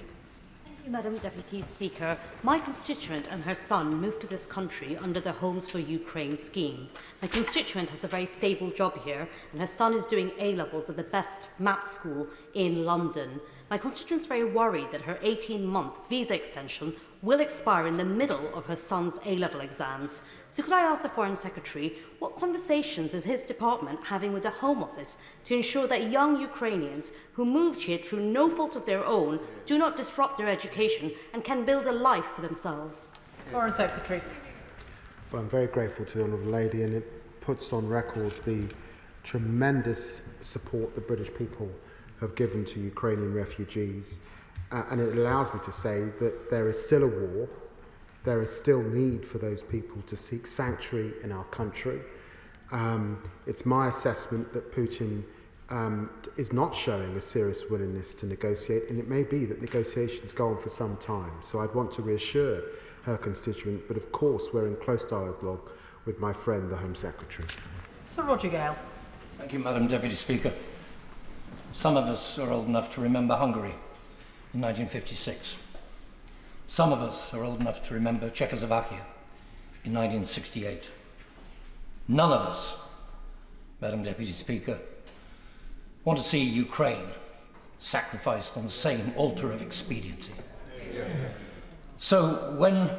Thank you, Madam Deputy Speaker. My constituent and her son moved to this country under the Homes for Ukraine scheme. My constituent has a very stable job here, and her son is doing A-levels at the best maths school in London. My constituent is very worried that her 18-month visa extension will expire in the middle of her son's A-level exams. So could I ask the Foreign Secretary, what conversations is his department having with the Home Office to ensure that young Ukrainians who moved here through no fault of their own do not disrupt their education and can build a life for themselves? Foreign Secretary. Well, I'm very grateful to the Honourable Lady, and it puts on record the tremendous support the British people have given to Ukrainian refugees. And it allows me to say that there is still a war, there is still need for those people to seek sanctuary in our country. It's my assessment that Putin is not showing a serious willingness to negotiate, and it may be that negotiations go on for some time. So I'd want to reassure her constituent, but of course we're in close dialogue with my friend, the Home Secretary. Sir Roger Gale. Thank you, Madam Deputy Speaker. Some of us are old enough to remember Hungary in 1956. Some of us are old enough to remember Czechoslovakia in 1968. None of us, Madam Deputy Speaker, want to see Ukraine sacrificed on the same altar of expediency. So when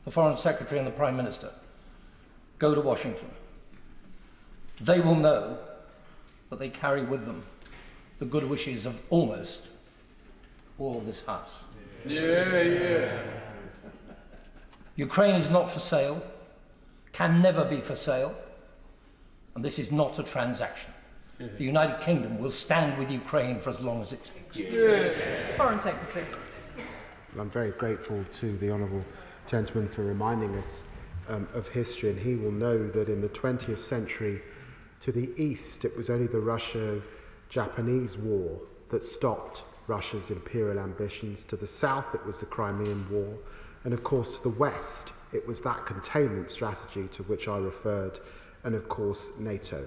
the Foreign Secretary and the Prime Minister go to Washington, they will know that they carry with them the good wishes of almost all of this House. Ukraine is not for sale, can never be for sale, and this is not a transaction. The United Kingdom will stand with Ukraine for as long as it takes. Foreign Secretary. Well, I'm very grateful to the Honourable Gentleman for reminding us of history, and he will know that in the 20th century, to the east, it was only the Russo-Japanese War that stopped Russia's imperial ambitions. To the south, it was the Crimean War. And of course, to the west, it was that containment strategy to which I referred, and of course, NATO.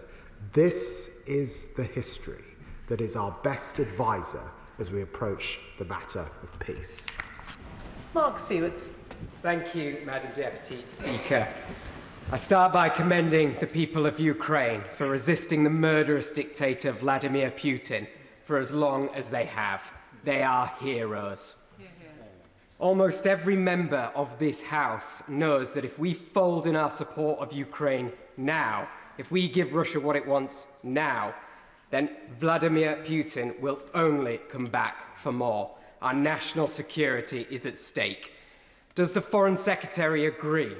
This is the history that is our best advisor as we approach the matter of peace. Mark Siewerts. Thank you, Madam Deputy Speaker. I start by commending the people of Ukraine for resisting the murderous dictator Vladimir Putin for as long as they have. They are heroes. Almost every member of this House knows that if we fold in our support of Ukraine now, if we give Russia what it wants now, then Vladimir Putin will only come back for more. Our national security is at stake. Does the Foreign Secretary agree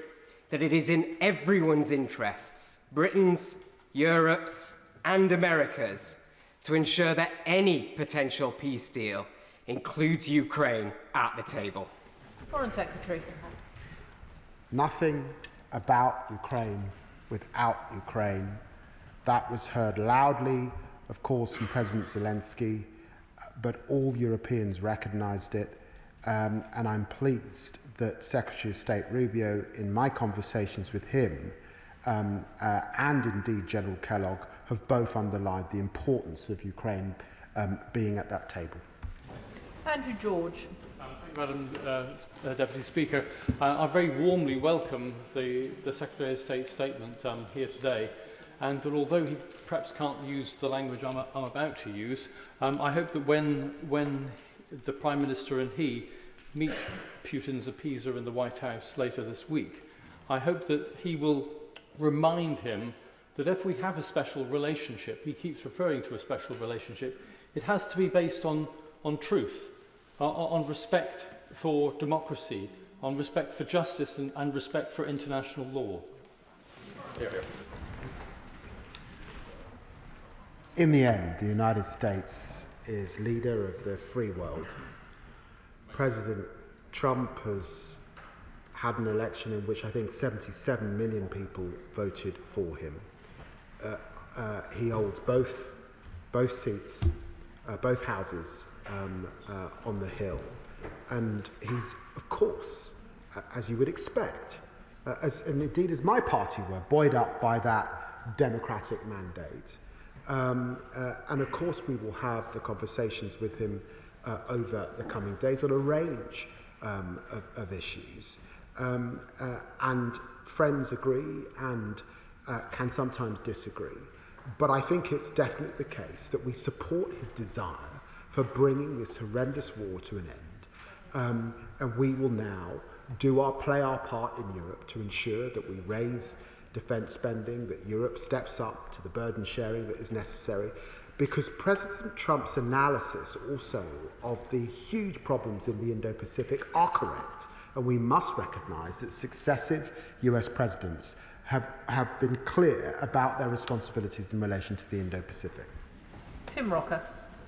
that it is in everyone's interests, Britain's, Europe's, and America's, to ensure that any potential peace deal includes Ukraine at the table? Foreign Secretary. Nothing about Ukraine without Ukraine. That was heard loudly, of course, from President Zelensky, but all Europeans recognized it, and I'm pleased that Secretary of State Rubio, in my conversations with him, and indeed General Kellogg, have both underlined the importance of Ukraine being at that table. Andrew George. Madam Deputy Speaker, I very warmly welcome the Secretary of State's statement here today, and that although he perhaps can't use the language I'm about to use, I hope that when the Prime Minister and he meet Putin's appeaser in the White House later this week, I hope that he will remind him that if we have a special relationship, he keeps referring to a special relationship, it has to be based on truth, on respect for democracy, on respect for justice and respect for international law. In the end, the United States is leader of the free world. President Trump has had an election in which I think 77 million people voted for him. He holds both seats, both houses on the Hill. And he's, of course, as you would expect, and indeed as my party were, buoyed up by that democratic mandate. And of course we will have the conversations with him over the coming days on a range of issues. And friends agree and can sometimes disagree. But I think it's definitely the case that we support his desire for bringing this horrendous war to an end. And we will now play our part in Europe to ensure that we raise defence spending, that Europe steps up to the burden sharing that is necessary, because President Trump's analysis also of the huge problems in the Indo-Pacific are correct, and we must recognise that successive US presidents have been clear about their responsibilities in relation to the Indo-Pacific. Tim Rocker.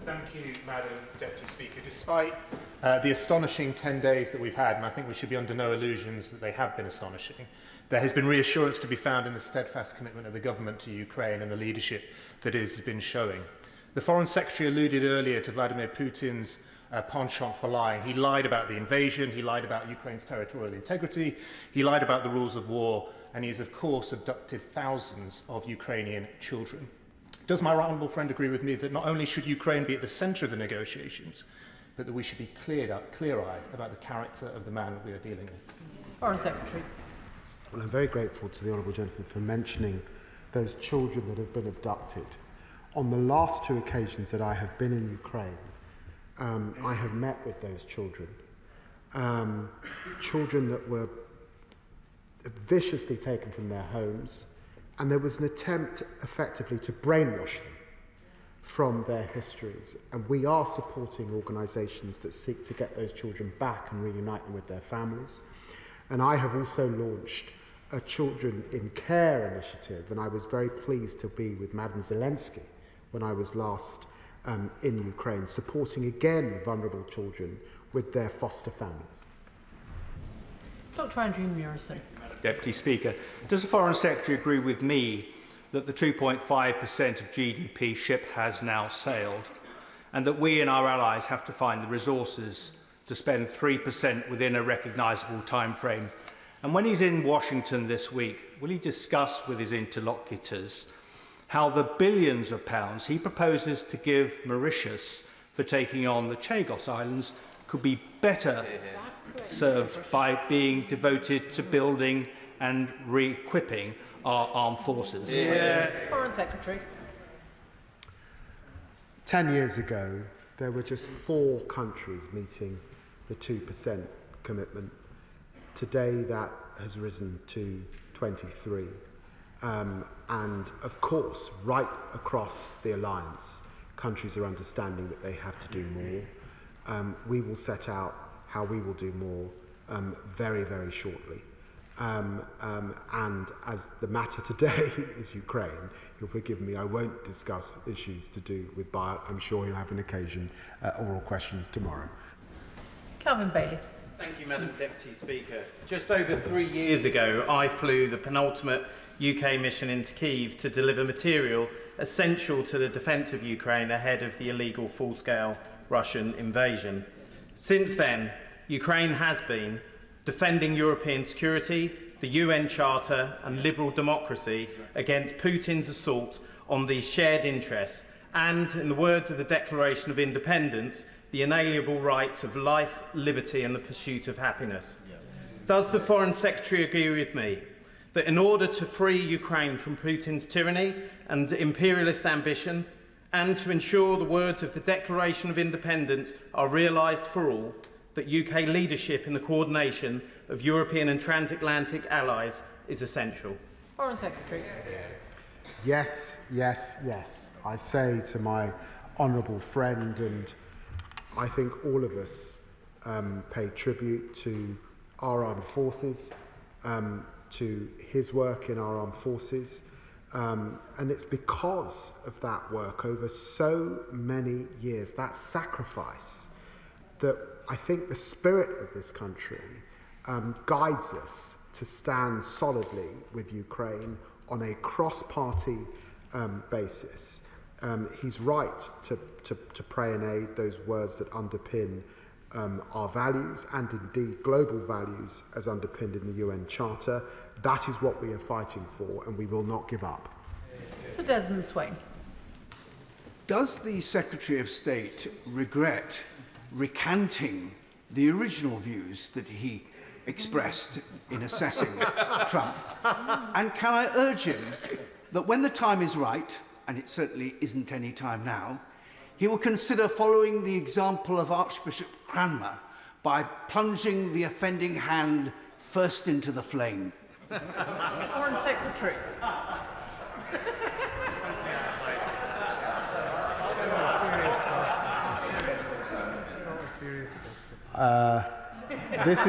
Thank you, Madam Deputy Speaker. Despite the astonishing 10 days that we've had, and I think we should be under no illusions that they have been astonishing, there has been reassurance to be found in the steadfast commitment of the government to Ukraine and the leadership that it has been showing. The Foreign Secretary alluded earlier to Vladimir Putin's penchant for lying. He lied about the invasion, he lied about Ukraine's territorial integrity, he lied about the rules of war, and he has, of course, abducted thousands of Ukrainian children. Does my right honourable friend agree with me that not only should Ukraine be at the centre of the negotiations, but that we should be clear-eyed about the character of the man we are dealing with? Foreign Secretary. Well, I'm very grateful to the honourable gentleman for mentioning those children that have been abducted. On the last two occasions that I have been in Ukraine, I have met with those children. Children that were viciously taken from their homes, and there was an attempt effectively to brainwash them from their histories. And we are supporting organisations that seek to get those children back and reunite them with their families. And I have also launched a Children in Care initiative, and I was very pleased to be with Madam Zelensky when I was last in Ukraine, supporting again vulnerable children with their foster families. Dr. Andrew Murison. Deputy Speaker, does the Foreign Secretary agree with me that the 2.5% of GDP ship has now sailed, and that we and our allies have to find the resources to spend 3% within a recognisable timeframe? And when he's in Washington this week, will he discuss with his interlocutors how the billions of pounds he proposes to give Mauritius for taking on the Chagos Islands could be better served by being devoted to building and re-equipping our armed forces. Foreign Secretary. 10 years ago, there were just 4 countries meeting the 2% commitment. Today, that has risen to 23. And of course, right across the alliance, countries are understanding that they have to do more. We will set out how we will do more very, very shortly. And as the matter today is Ukraine, you'll forgive me, I won't discuss issues to do with Bayat. I'm sure you'll have an occasion, oral questions tomorrow. Calvin Bailey. Thank you, Madam Deputy Speaker. Just over 3 years ago, I flew the penultimate UK mission into Kyiv to deliver material essential to the defence of Ukraine ahead of the illegal full-scale Russian invasion. Since then, Ukraine has been defending European security, the UN Charter and liberal democracy against Putin's assault on these shared interests and, in the words of the Declaration of Independence, the inalienable rights of life, liberty and the pursuit of happiness. Does the Foreign Secretary agree with me that in order to free Ukraine from Putin's tyranny and imperialist ambition, and to ensure the words of the Declaration of Independence are realised for all, that UK leadership in the coordination of European and transatlantic allies is essential? Foreign Secretary. Yes, yes, yes. I say to my honourable friend, and I think all of us pay tribute to our armed forces, to his work in our armed forces, and it's because of that work over so many years, that sacrifice, that I think the spirit of this country guides us to stand solidly with Ukraine on a cross-party basis. He's right to pray and aid those words that underpin our values and indeed global values as underpinned in the UN Charter. That is what we are fighting for, and we will not give up. Sir Desmond Swain. Does the Secretary of State regret recanting the original views that he expressed in assessing Trump? And can I urge him that when the time is right, and it certainly isn't any time now, he will consider following the example of Archbishop Cranmer by plunging the offending hand first into the flame? Foreign Secretary. This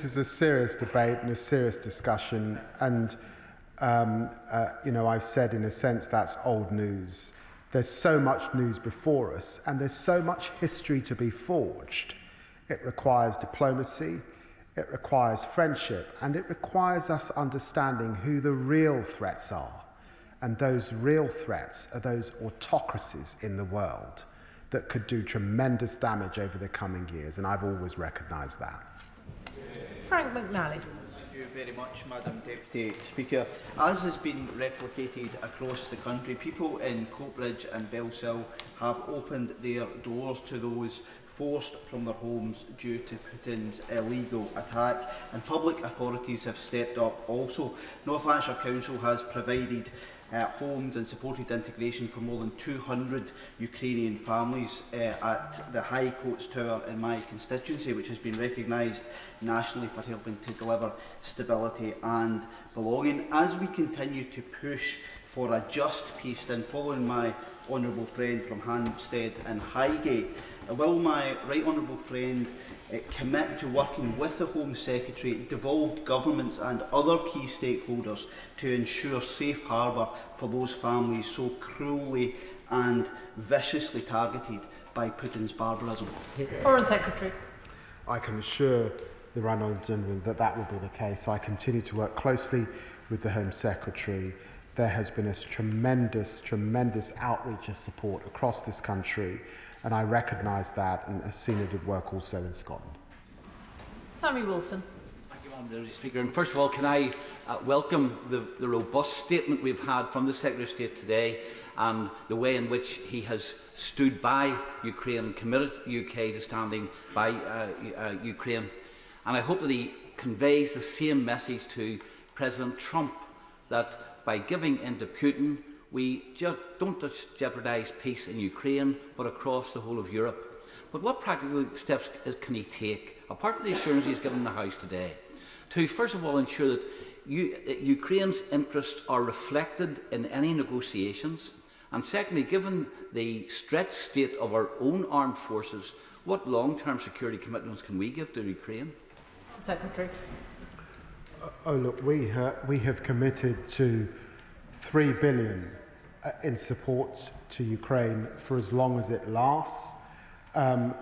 is a serious debate and a serious discussion, and you know, I've said in a sense that's old news. There's so much news before us, and there's so much history to be forged. It requires diplomacy, it requires friendship, and it requires us understanding who the real threats are. And those real threats are those autocracies in the world that could do tremendous damage over the coming years, and I've always recognised that. Frank McNally. Thank you very much, Madam Deputy Speaker. As has been replicated across the country, people in Coatbridge and Bellsill have opened their doors to those forced from their homes due to Putin's illegal attack, and public authorities have stepped up also. North Lanarkshire Council has provided homes and supported integration for more than 200 Ukrainian families at the High Coats Tower in my constituency, which has been recognised nationally for helping to deliver stability and belonging. As we continue to push for a just peace, then following my honourable friend from Hampstead and Highgate, will my right honourable friend commit to working with the Home Secretary, devolved governments and other key stakeholders to ensure safe harbour for those families so cruelly and viciously targeted by Putin's barbarism? Foreign Secretary. I can assure the right honourable gentleman that that will be the case. I continue to work closely with the Home Secretary. There has been a tremendous outreach of support across this country, and I recognise that and have seen it at work also in Scotland. Sammy Wilson. Thank you, Mr. Speaker. And first of all, can I welcome the robust statement we've had from the Secretary of State today and the way in which he has stood by Ukraine and committed the UK to standing by Ukraine. And I hope that he conveys the same message to President Trump, that by giving in to Putin, we don't just jeopardise peace in Ukraine, but across the whole of Europe. But what practical steps can he take, apart from the assurance he's given in the House today, to first of all ensure that Ukraine's interests are reflected in any negotiations? And secondly, given the stretched state of our own armed forces, what long-term security commitments can we give to Ukraine? Secretary. Oh, look, we have committed to $3 billion in support to Ukraine for as long as it lasts.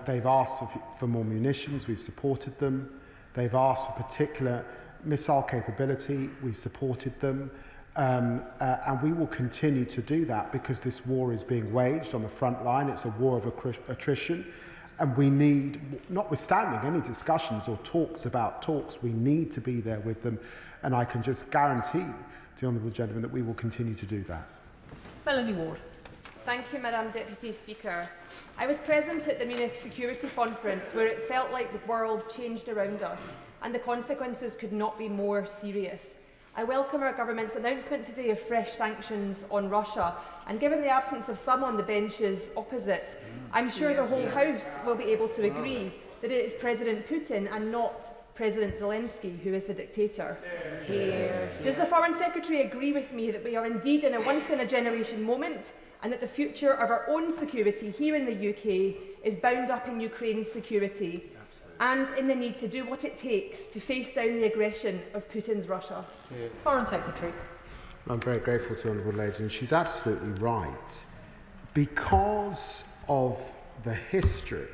They've asked for more munitions, we've supported them. They've asked for particular missile capability, we've supported them. And we will continue to do that because this war is being waged on the front line. It's a war of attrition. And we need, notwithstanding any discussions or talks about talks, we need to be there with them. And I can just guarantee the honourable gentleman that we will continue to do that. Melanie Ward. Thank you, Madam Deputy Speaker. I was present at the Munich Security Conference where it felt like the world changed around us and the consequences could not be more serious. I welcome our government's announcement today of fresh sanctions on Russia, and given the absence of some on the benches opposite, I'm sure the whole House will be able to agree that it is President Putin and not President Zelensky who is the dictator. Does the Foreign Secretary agree with me that we are indeed in a once-in-a-generation moment and that the future of our own security here in the UK is bound up in Ukraine's security and in the need to do what it takes to face down the aggression of Putin's Russia? Foreign Secretary. I'm very grateful to the Honourable Lady, and she's absolutely right. Because of the history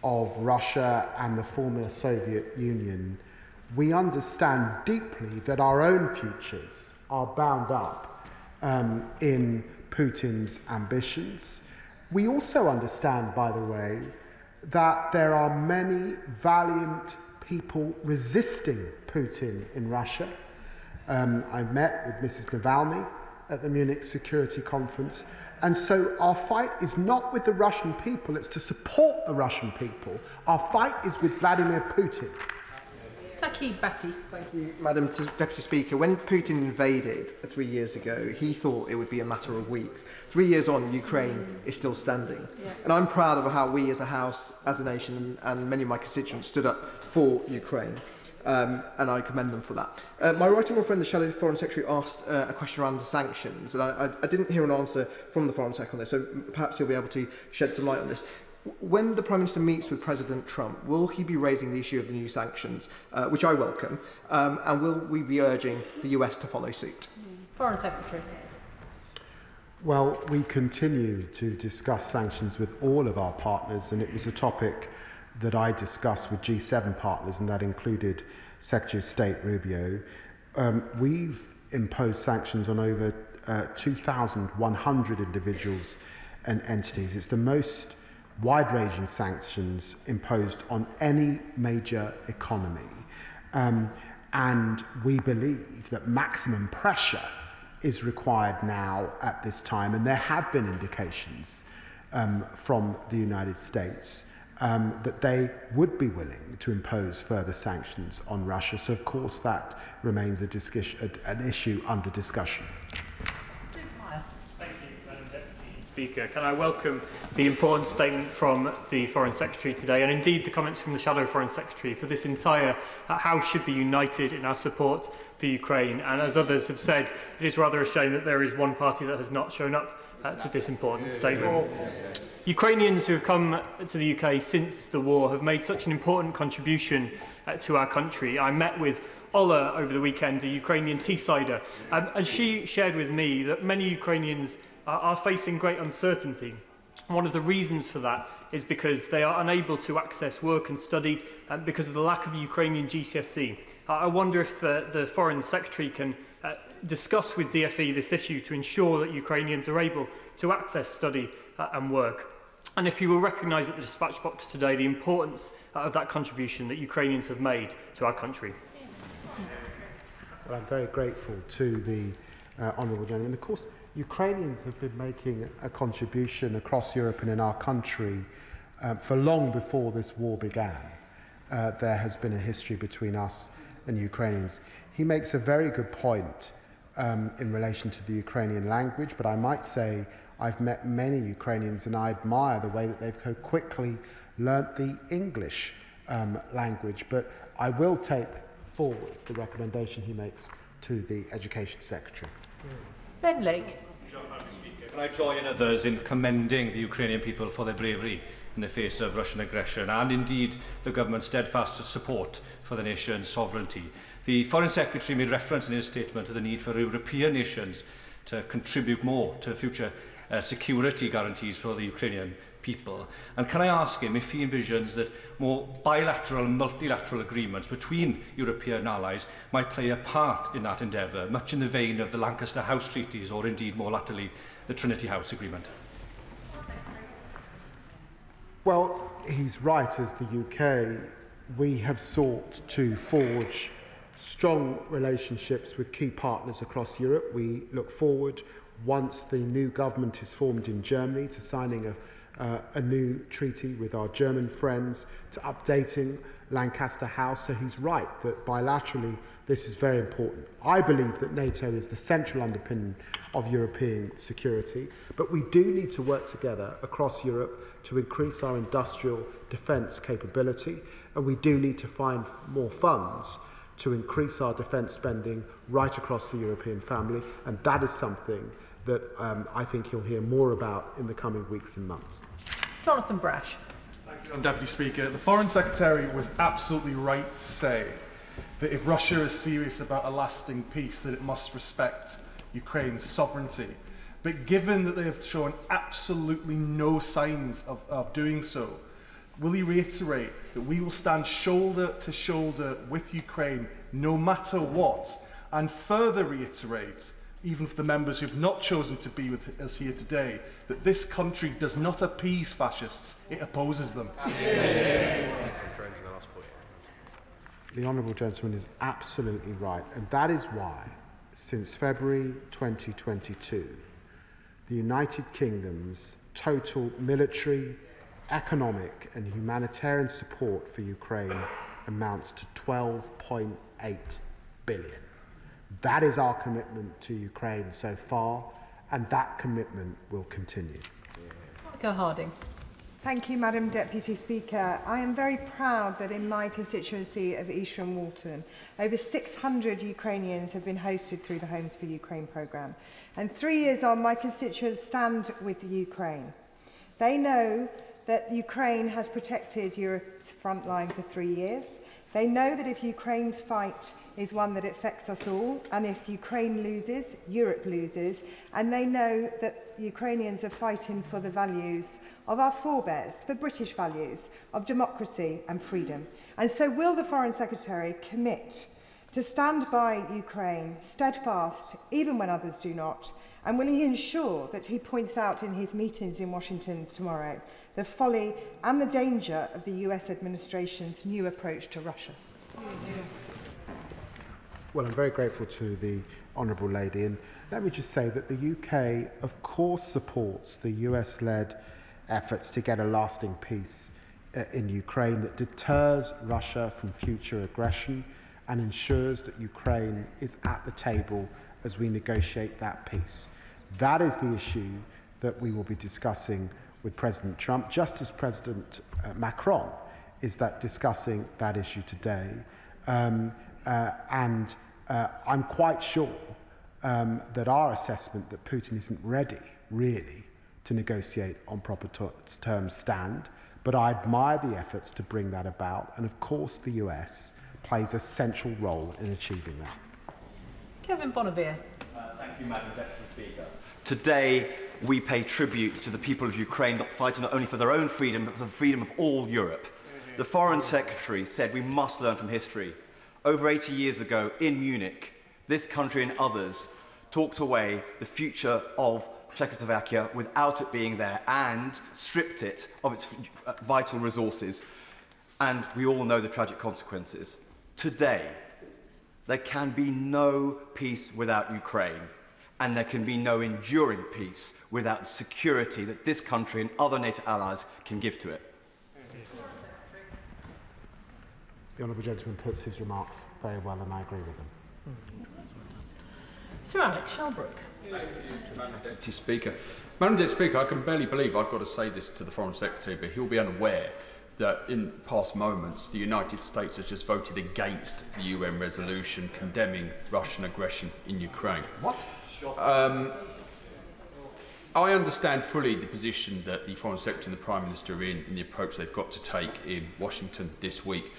of Russia and the former Soviet Union, we understand deeply that our own futures are bound up in Putin's ambitions. We also understand, by the way, that there are many valiant people resisting Putin in Russia. I met with Mrs. Navalny at the Munich Security Conference, and so our fight is not with the Russian people, it's to support the Russian people. Our fight is with Vladimir Putin. Saki Batty. Thank you, Madam Deputy Speaker. When Putin invaded 3 years ago, he thought it would be a matter of weeks. 3 years on, Ukraine is still standing. Yes. And I'm proud of how we as a House, as a nation, and many of my constituents stood up for Ukraine. And I commend them for that. My right honourable friend, the Shadow Foreign Secretary, asked a question around the sanctions, and I didn't hear an answer from the Foreign Secretary on this, so perhaps he'll be able to shed some light on this. When the Prime Minister meets with President Trump, will he be raising the issue of the new sanctions, which I welcome, and will we be urging the US to follow suit? Foreign Secretary. Well, we continue to discuss sanctions with all of our partners, and it was a topic that I discussed with G7 partners, and that included Secretary of State Rubio. We've imposed sanctions on over 2,100 individuals and entities. It's the most wide-ranging sanctions imposed on any major economy. And we believe that maximum pressure is required now at this time, and there have been indications from the United States that they would be willing to impose further sanctions on Russia. So, of course, that remains an issue under discussion. Thank you, Madam Deputy Speaker. Can I welcome the important statement from the Foreign Secretary today, and indeed the comments from the Shadow Foreign Secretary, for this entire House should be united in our support for Ukraine. And as others have said, it is rather a shame that there is one party that has not shown up to this important statement. Ukrainians who have come to the UK since the war have made such an important contribution to our country. I met with Ola over the weekend, a Ukrainian Teessider, and she shared with me that many Ukrainians are facing great uncertainty. One of the reasons for that is because they are unable to access work and study because of the lack of Ukrainian GCSE. I wonder if the Foreign Secretary can discuss with DFE this issue to ensure that Ukrainians are able to access study and work. And if you will recognise at the dispatch box today the importance of that contribution that Ukrainians have made to our country. Well, I'm very grateful to the honourable gentleman. Of course, Ukrainians have been making a contribution across Europe and in our country for long before this war began. There has been a history between us and Ukrainians. He makes a very good point in relation to the Ukrainian language, but I might say I've met many Ukrainians and I admire the way that they've so quickly learnt the English language. But I will take forward the recommendation he makes to the Education Secretary. Ben Lake. Can I join others in commending the Ukrainian people for their bravery in the face of Russian aggression and indeed the government's steadfast support for the nation's sovereignty. The Foreign Secretary made reference in his statement to the need for European nations to contribute more to future security guarantees for the Ukrainian people. And can I ask him if he envisions that more bilateral and multilateral agreements between European allies might play a part in that endeavour, much in the vein of the Lancaster House treaties or indeed more latterly the Trinity House agreement? Well, he's right. As the UK, we have sought to forge strong relationships with key partners across Europe. We look forward, once the new government is formed in Germany, to signing a new treaty with our German friends, to updating Lancaster House. So he's right that bilaterally this is very important. I believe that NATO is the central underpinning of European security, but we do need to work together across Europe to increase our industrial defence capability, and we do need to find more funds to increase our defence spending right across the European family, and that is something that I think you'll hear more about in the coming weeks and months. Jonathan Brash. Thank you, Madam Deputy Speaker. The Foreign Secretary was absolutely right to say that if Russia is serious about a lasting peace, that it must respect Ukraine's sovereignty. But given that they have shown absolutely no signs of doing so, will he reiterate that we will stand shoulder to shoulder with Ukraine no matter what, and further reiterate, even for the members who have not chosen to be with us here today, that this country does not appease fascists, it opposes them? The honourable gentleman is absolutely right, and that is why, since February 2022, the United Kingdom's total military, economic and humanitarian support for Ukraine amounts to 12.8 billion. That is our commitment to Ukraine so far, and that commitment will continue. Monica Harding. Thank you, Madam Deputy Speaker. I am very proud that in my constituency of Eastern Walton, over 600 Ukrainians have been hosted through the Homes for Ukraine programme. And 3 years on, my constituents stand with the Ukraine. They know that Ukraine has protected Europe's front line for 3 years. They know that if Ukraine's fight is one that affects us all, and if Ukraine loses, Europe loses, and they know that Ukrainians are fighting for the values of our forebears, the British values of democracy and freedom. And so will the Foreign Secretary commit to stand by Ukraine, steadfast, even when others do not, and will he ensure that he points out in his meetings in Washington tomorrow the folly and the danger of the US administration's new approach to Russia? Well, I'm very grateful to the honourable lady, and let me just say that the UK, of course, supports the US-led efforts to get a lasting peace in Ukraine that deters Russia from future aggression and ensures that Ukraine is at the table as we negotiate that peace. That is the issue that we will be discussing with President Trump, just as President Macron is discussing that issue today. I'm quite sure that our assessment that Putin isn't ready, really, to negotiate on proper terms stand, but I admire the efforts to bring that about, and of course the US plays a central role in achieving that. Kevin Bonavere. Thank you, Madam Deputy Speaker. Today, we pay tribute to the people of Ukraine fighting not only for their own freedom, but for the freedom of all Europe. The Foreign Secretary said we must learn from history. Over 80 years ago, in Munich, this country and others talked away the future of Czechoslovakia without it being there and stripped it of its vital resources. And we all know the tragic consequences. Today, There can be no peace without Ukraine, and there can be no enduring peace without the security that this country and other NATO allies can give to it. The honourable gentleman puts his remarks very well, and I agree with them. Sir Alex Shelbrooke. Thank you, Madam Deputy Speaker. Madam Deputy Speaker, I can barely believe I've got to say this to the Foreign Secretary, but he'll be unaware that in past moments the United States has just voted against the UN resolution condemning Russian aggression in Ukraine. What? I understand fully the position that the Foreign Secretary and the Prime Minister are in the approach they've got to take in Washington this week.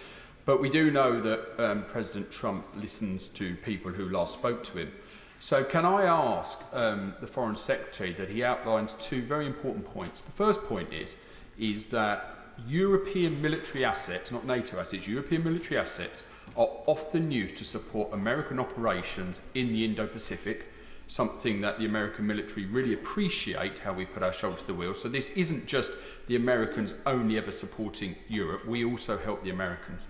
But we do know that President Trump listens to people who last spoke to him. So can I ask the Foreign Secretary that he outlines two very important points. The first point is that European military assets, not NATO assets, European military assets are often used to support American operations in the Indo-Pacific, something that the American military really appreciate, how we put our shoulder to the wheel. So this isn't just the Americans only ever supporting Europe, we also help the Americans.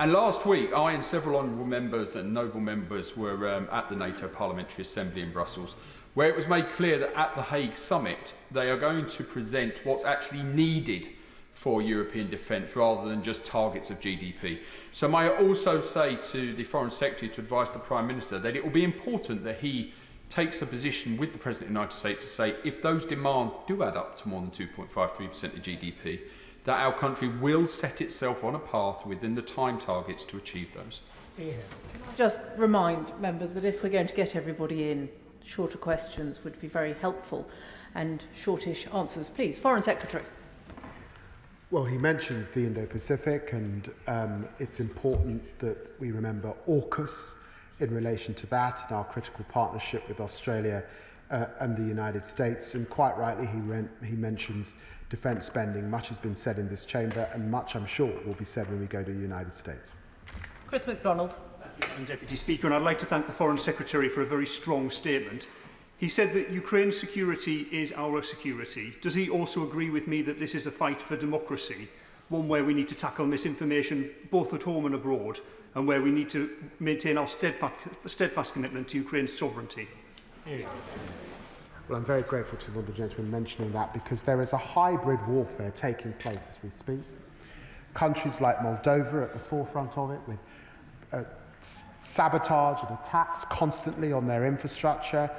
And last week, I and several honourable members and noble members were at the NATO Parliamentary Assembly in Brussels, where it was made clear that at the Hague Summit, they are going to present what's actually needed for European defence rather than just targets of GDP. So may I also say to the Foreign Secretary to advise the Prime Minister that it will be important that he takes a position with the President of the United States to say if those demands do add up to more than 2.53% of GDP, that our country will set itself on a path within the time targets to achieve those. Can I just remind members that if we're going to get everybody in, shorter questions would be very helpful, and shortish answers, please. Foreign Secretary. Well, he mentions the Indo-Pacific, and it's important that we remember AUKUS in relation to that and our critical partnership with Australia and the United States. And quite rightly, he mentions defence spending. Much has been said in this chamber, and much, I'm sure, will be said when we go to the United States. Chris MacDonald. Thank you, Madam Deputy Speaker, and I'd like to thank the Foreign Secretary for a very strong statement. He said that Ukraine's security is our security. Does he also agree with me that this is a fight for democracy, one where we need to tackle misinformation both at home and abroad, and where we need to maintain our steadfast commitment to Ukraine's sovereignty? Well, I'm very grateful to the honourable gentleman mentioning that, because there is a hybrid warfare taking place as we speak. Countries like Moldova at the forefront of it, with sabotage and attacks constantly on their infrastructure,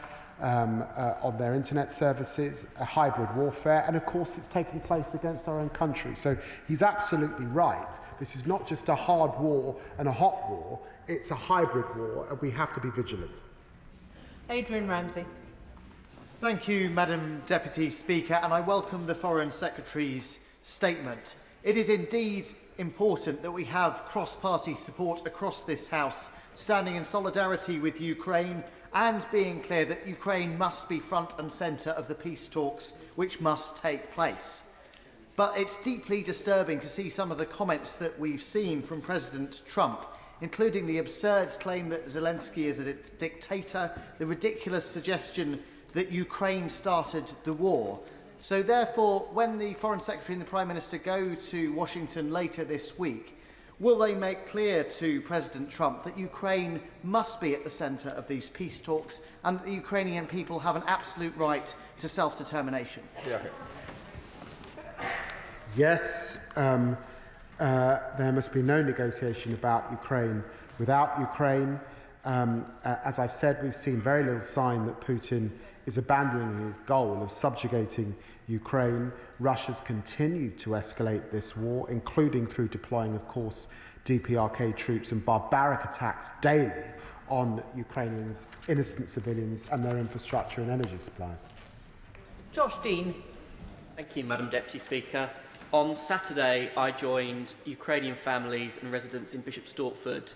on their internet services, a hybrid warfare, and of course it's taking place against our own country. So he's absolutely right. This is not just a hard war and a hot war, it's a hybrid war, and we have to be vigilant. Adrian Ramsey. Thank you, Madam Deputy Speaker, and I welcome the Foreign Secretary's statement. It is indeed important that we have cross-party support across this House, standing in solidarity with Ukraine and being clear that Ukraine must be front and centre of the peace talks which must take place. But it's deeply disturbing to see some of the comments that we've seen from President Trump, including the absurd claim that Zelensky is a dictator, the ridiculous suggestion that Ukraine started the war. So therefore, when the Foreign Secretary and the Prime Minister go to Washington later this week, will they make clear to President Trump that Ukraine must be at the centre of these peace talks and that the Ukrainian people have an absolute right to self-determination? Yes, there must be no negotiation about Ukraine without Ukraine. As I've said, we've seen very little sign that Putin is abandoning his goal of subjugating Ukraine. Russia's continued to escalate this war, including through deploying, of course, DPRK troops and barbaric attacks daily on Ukrainians, innocent civilians, and their infrastructure and energy supplies. Josh Dean. Thank you, Madam Deputy Speaker. On Saturday, I joined Ukrainian families and residents in Bishop Stortford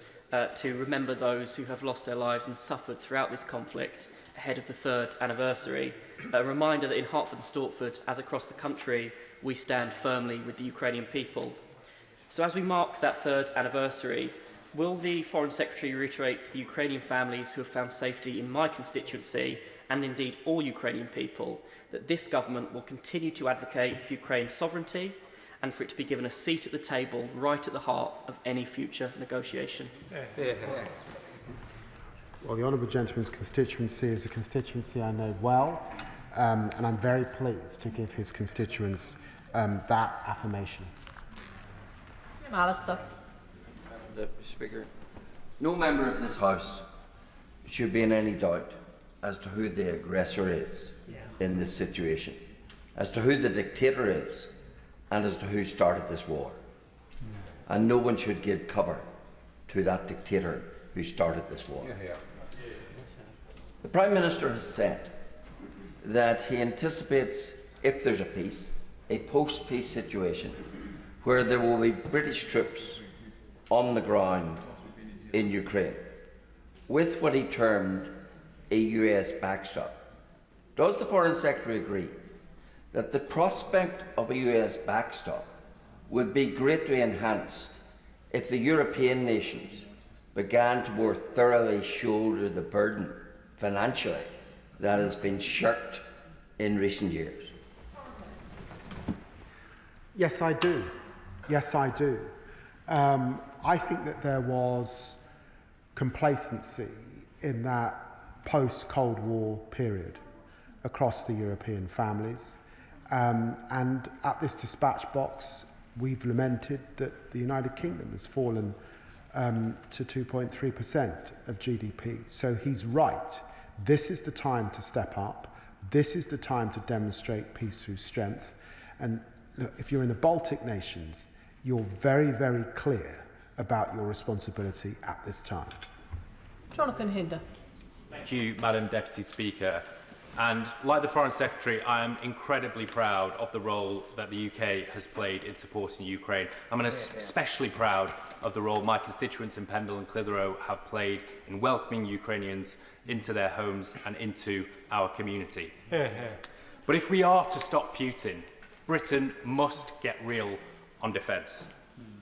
to remember those who have lost their lives and suffered throughout this conflict ahead of the 3rd anniversary. A reminder that in Hertford and Stortford, as across the country, we stand firmly with the Ukrainian people. So as we mark that 3rd anniversary, will the Foreign Secretary reiterate to the Ukrainian families who have found safety in my constituency, and indeed all Ukrainian people, that this government will continue to advocate for Ukraine's sovereignty and for it to be given a seat at the table right at the heart of any future negotiation? Well, the honourable gentleman's constituency is a constituency I know well, and I'm very pleased to give his constituents that affirmation. Alistair. Deputy Speaker, no member of this House should be in any doubt as to who the aggressor is in this situation, as to who the dictator is, and as to who started this war. And no one should give cover to that dictator who started this war. The Prime Minister has said that he anticipates, if there's a peace, a post-peace situation where there will be British troops on the ground in Ukraine with what he termed a US backstop. Does the Foreign Secretary agree that the prospect of a US backstop would be greatly enhanced if the European nations began to more thoroughly shoulder the burden financially that has been shirked in recent years? Yes, I do. Yes, I do. I think that there was complacency in that post-Cold War period across the European families. And at this dispatch box, we've lamented that the United Kingdom has fallen to 2.3% of GDP. So he's right. This is the time to step up. This is the time to demonstrate peace through strength. And look, if you're in the Baltic nations, you're very, very clear about your responsibility at this time. Jonathan Hinder. Thank you, Madam Deputy Speaker. And like the Foreign Secretary, I am incredibly proud of the role that the UK has played in supporting Ukraine. I'm especially proud of the role my constituents in Pendle and Clitheroe have played in welcoming Ukrainians into their homes and into our community. But if we are to stop Putin, Britain must get real on defence.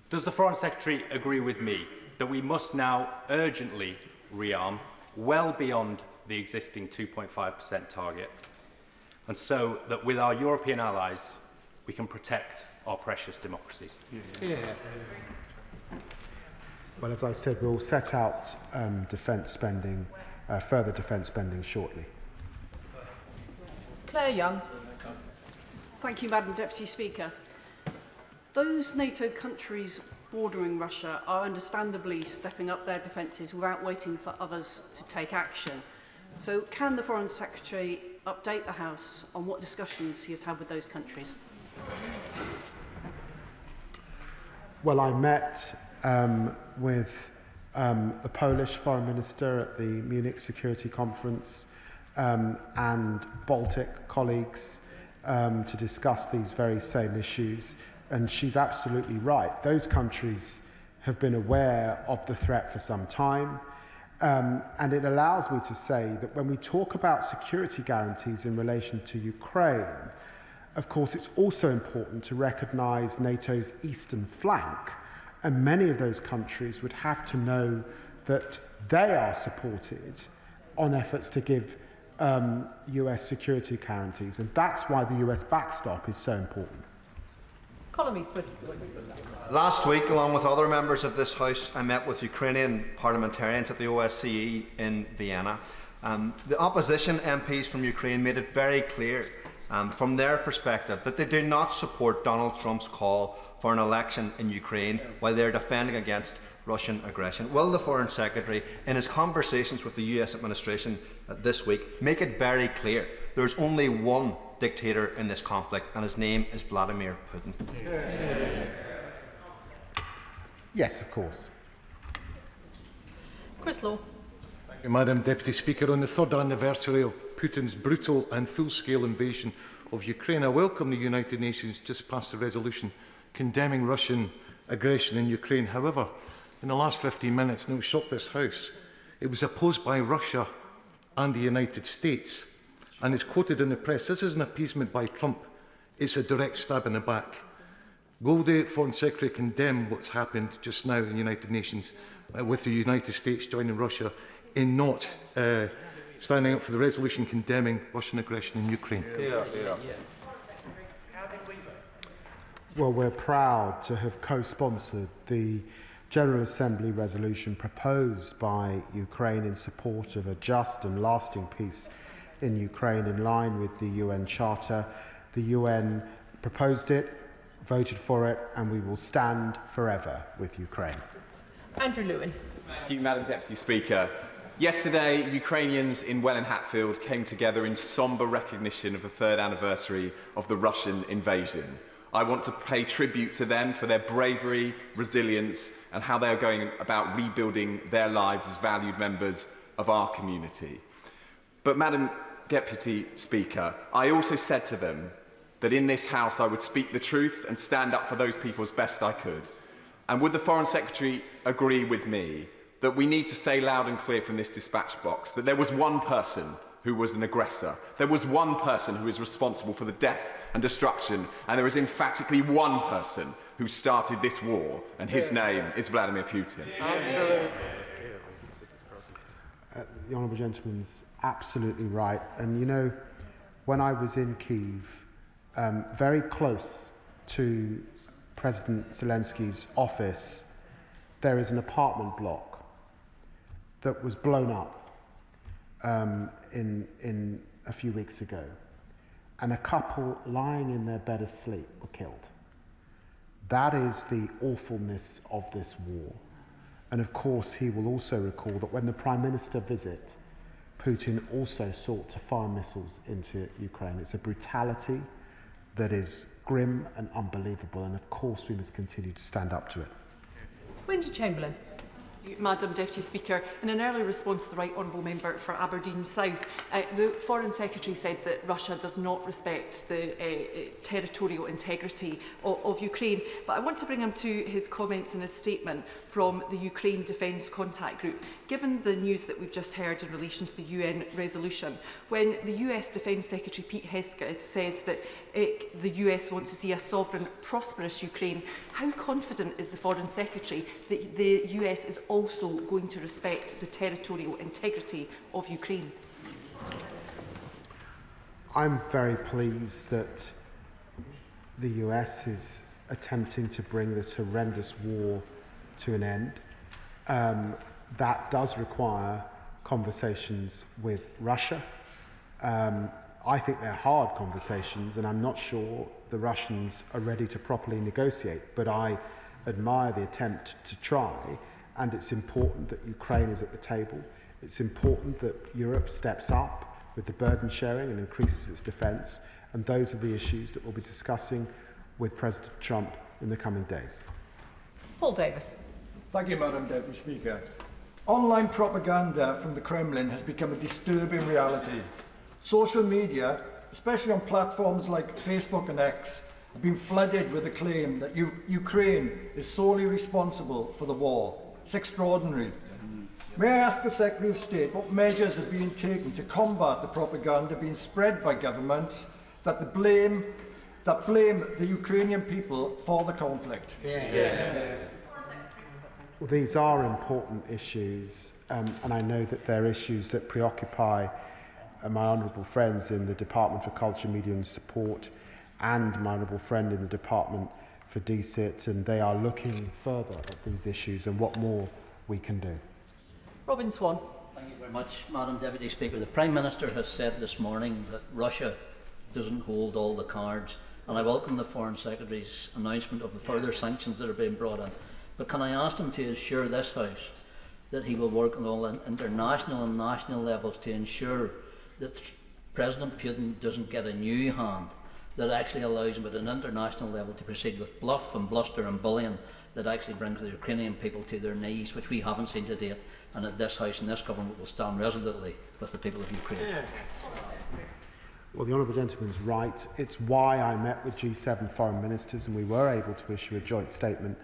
Does the Foreign Secretary agree with me that we must now urgently rearm well beyond the existing 2.5% target, and so that with our European allies we can protect our precious democracies? Well, as I said, we'll set out defence spending, further defence spending shortly. Claire Young. Thank you, Madam Deputy Speaker. Those NATO countries bordering Russia are understandably stepping up their defences without waiting for others to take action. So can the Foreign Secretary update the House on what discussions he has had with those countries? Well, I met with the Polish Foreign Minister at the Munich Security Conference and Baltic colleagues to discuss these very same issues. And she's absolutely right. Those countries have been aware of the threat for some time. And it allows me to say that when we talk about security guarantees in relation to Ukraine, of course, it's also important to recognise NATO's eastern flank. And many of those countries would have to know that they are supported on efforts to give US security guarantees. And that's why the US backstop is so important. Colin Eastwood. Last week, along with other members of this House, I met with Ukrainian parliamentarians at the OSCE in Vienna. The opposition MPs from Ukraine made it very clear from their perspective that they do not support Donald Trump's call for an election in Ukraine while they're defending against Russian aggression. Will the Foreign Secretary, in his conversations with the US administration this week, make it very clear there's only one dictator in this conflict, and his name is Vladimir Putin? Yes, of course. Chris Law. Thank you, Madam Deputy Speaker. On the third anniversary of Putin's brutal and full-scale invasion of Ukraine, I welcome the United Nations just passed a resolution condemning Russian aggression in Ukraine. However, in the last 15 minutes, and it will shock this House, it was opposed by Russia and the United States. And it's quoted in the press, this is an appeasement by Trump. It's a direct stab in the back. Will the Foreign Secretary condemn what's happened just now in the United Nations with the United States joining Russia in not standing up for the resolution condemning Russian aggression in Ukraine? Well, we're proud to have co-sponsored the General Assembly resolution proposed by Ukraine in support of a just and lasting peace in Ukraine in line with the UN Charter. The UN proposed it, voted for it, and we will stand forever with Ukraine. Andrew Lewin. Thank you, Madam Deputy Speaker. Yesterday, Ukrainians in Welling Hatfield came together in sombre recognition of the 3rd anniversary of the Russian invasion. I want to pay tribute to them for their bravery, resilience, and how they are going about rebuilding their lives as valued members of our community. But, Madam Deputy Speaker, I also said to them that in this House I would speak the truth and stand up for those people as best I could. And would the Foreign Secretary agree with me that we need to say loud and clear from this dispatch box that there was one person who was an aggressor, there was one person who is responsible for the death and destruction, and there is emphatically one person who started this war, and his name is Vladimir Putin. Absolutely. The honourable gentleman's absolutely right. And you know, when I was in Kyiv, very close to President Zelensky's office, there is an apartment block that was blown up in a few weeks ago, and a couple lying in their bed asleep were killed. That is the awfulness of this war. And of course, he will also recall that when the Prime Minister visited, Putin also sought to fire missiles into Ukraine. It's a brutality that is grim and unbelievable, and of course we must continue to stand up to it. Wendy Chamberlain. Madam Deputy Speaker, in an early response to the Right Honourable Member for Aberdeen South, the Foreign Secretary said that Russia does not respect the territorial integrity of Ukraine. But I want to bring him to his comments in his statement from the Ukraine Defence Contact Group. Given the news that we've just heard in relation to the UN resolution, when the US Defence Secretary Pete Hegseth says that the US wants to see a sovereign, prosperous Ukraine, how confident is the Foreign Secretary that the US is also going to respect the territorial integrity of Ukraine? I'm very pleased that the US is attempting to bring this horrendous war to an end. That does require conversations with Russia. I think they're hard conversations, and I'm not sure the Russians are ready to properly negotiate, but I admire the attempt to try. And it's important that Ukraine is at the table. It's important that Europe steps up with the burden sharing and increases its defence. And those are the issues that we'll be discussing with President Trump in the coming days. Paul Davis. Thank you, Madam Deputy Speaker. Online propaganda from the Kremlin has become a disturbing reality. Social media, especially on platforms like Facebook and X, have been flooded with the claim that Ukraine is solely responsible for the war. It's extraordinary. May I ask the Secretary of State what measures are being taken to combat the propaganda being spread by governments that blame the Ukrainian people for the conflict? Well, these are important issues, and I know that they're issues that preoccupy my honourable friends in the Department for Culture, Media and Support, and my honourable friend in the Department for DCIT, and they are looking further at these issues and what more we can do. Robin Swan. Thank you very much, Madam Deputy Speaker. The Prime Minister has said this morning that Russia doesn't hold all the cards, and I welcome the Foreign Secretary's announcement of the further sanctions that are being brought in. But can I ask him to assure this House that he will work on all international and national levels to ensure that President Putin doesn't get a new hand that actually allows him at an international level to proceed with bluff and bluster and bullying that actually brings the Ukrainian people to their knees, which we haven't seen to date, and that this House and this government will stand resolutely with the people of Ukraine. Well, the honourable gentleman's right. It's why I met with G7 foreign ministers, and we were able to issue a joint statement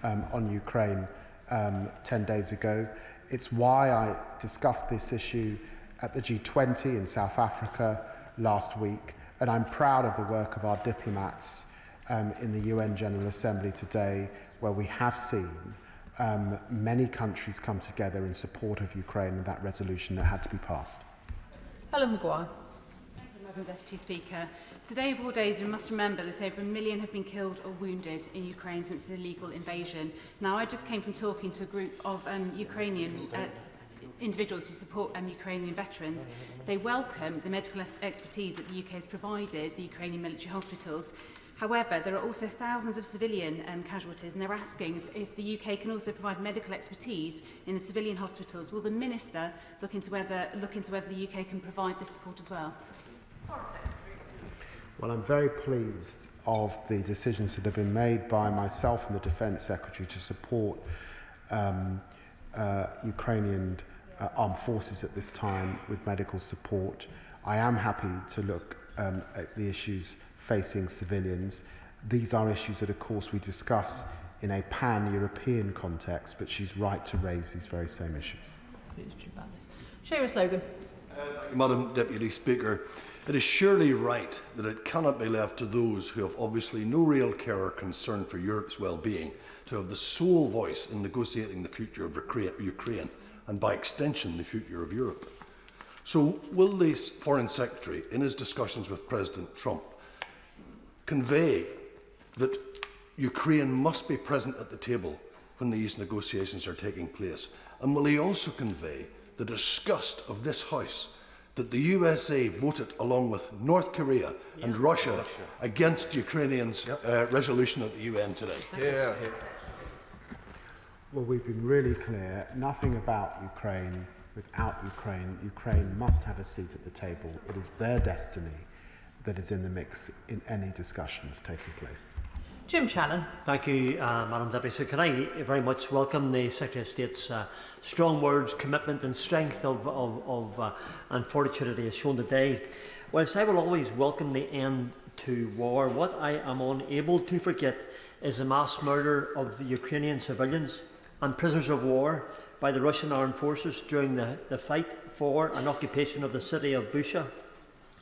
on Ukraine 10 days ago. It's why I discussed this issue at the G20 in South Africa last week. And I'm proud of the work of our diplomats in the UN General Assembly today, where we have seen many countries come together in support of Ukraine and that resolution that had to be passed. Helen Maguire. Madam Deputy Speaker. Today of all days, we must remember that over 1 million have been killed or wounded in Ukraine since the illegal invasion. Now, I just came from talking to a group of Ukrainian individuals who support Ukrainian veterans. They welcome the medical expertise that the UK has provided the Ukrainian military hospitals. However, there are also thousands of civilian casualties, and they're asking if the UK can also provide medical expertise in the civilian hospitals. Will the Minister look into whether the UK can provide this support as well? Well, I'm very pleased of the decisions that have been made by myself and the Defence Secretary to support Ukrainian armed forces at this time with medical support. I am happy to look at the issues facing civilians. These are issues that, of course, we discuss in a pan-European context, but she's right to raise these very same issues. Seamus Logan. Madam Deputy Speaker, it is surely right that it cannot be left to those who have obviously no real care or concern for Europe's well-being to have the sole voice in negotiating the future of Ukraine and, by extension, the future of Europe. So will the Foreign Secretary, in his discussions with President Trump, convey that Ukraine must be present at the table when these negotiations are taking place? And will he also convey the disgust of this House that the USA voted along with North Korea and Russia against Ukrainians' resolution at the UN today? Well, we've been really clear. Nothing about Ukraine without Ukraine. Ukraine must have a seat at the table. It is their destiny that is in the mix in any discussions taking place. Jim Shannon. Thank you, Madam Deputy. So can I very much welcome the Secretary of State's strong words, commitment and strength and fortitude that he has shown today. Whilst I will always welcome the end to war, what I am unable to forget is the mass murder of the Ukrainian civilians and prisoners of war by the Russian armed forces during the fight for an occupation of the city of Bucha,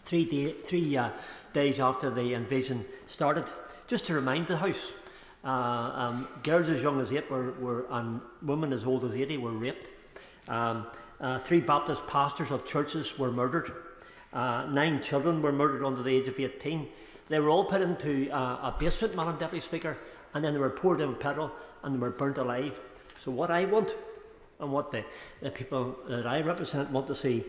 three days after the invasion started. Just to remind the House, girls as young as 8 and women as old as 80 were raped. 3 Baptist pastors of churches were murdered. 9 children were murdered under the age of 18. They were all put into a basement, Madam Deputy Speaker, and then they were poured in with petrol and they were burnt alive. So what I want, and what the people that I represent want to see,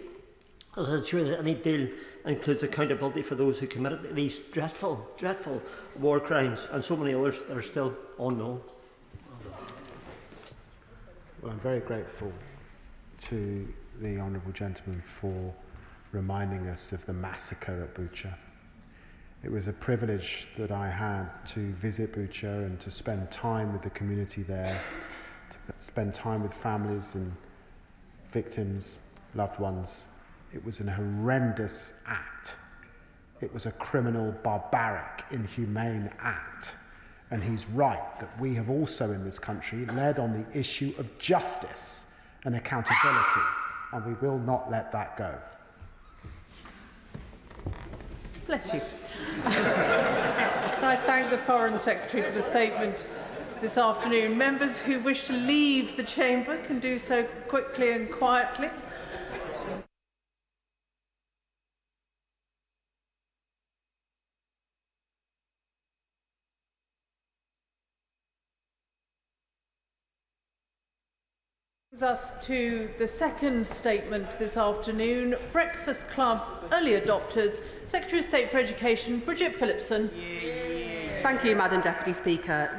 is ensure that any deal includes accountability for those who committed these dreadful, dreadful war crimes and so many others that are still unknown. Well, I'm very grateful to the honourable gentleman for reminding us of the massacre at Bucha. It was a privilege that I had to visit Bucha and to spend time with the community there, to spend time with families and victims, loved ones. It was an horrendous act. It was a criminal, barbaric, inhumane act. And he's right that we have also in this country led on the issue of justice and accountability, and we will not let that go. Bless you. Can I thank the Foreign Secretary for the statement this afternoon. Members who wish to leave the chamber can do so quickly and quietly. Brings us to the second statement this afternoon. Breakfast Club early adopters. Secretary of State for Education, Bridget Phillipson. Thank you, Madam Deputy Speaker.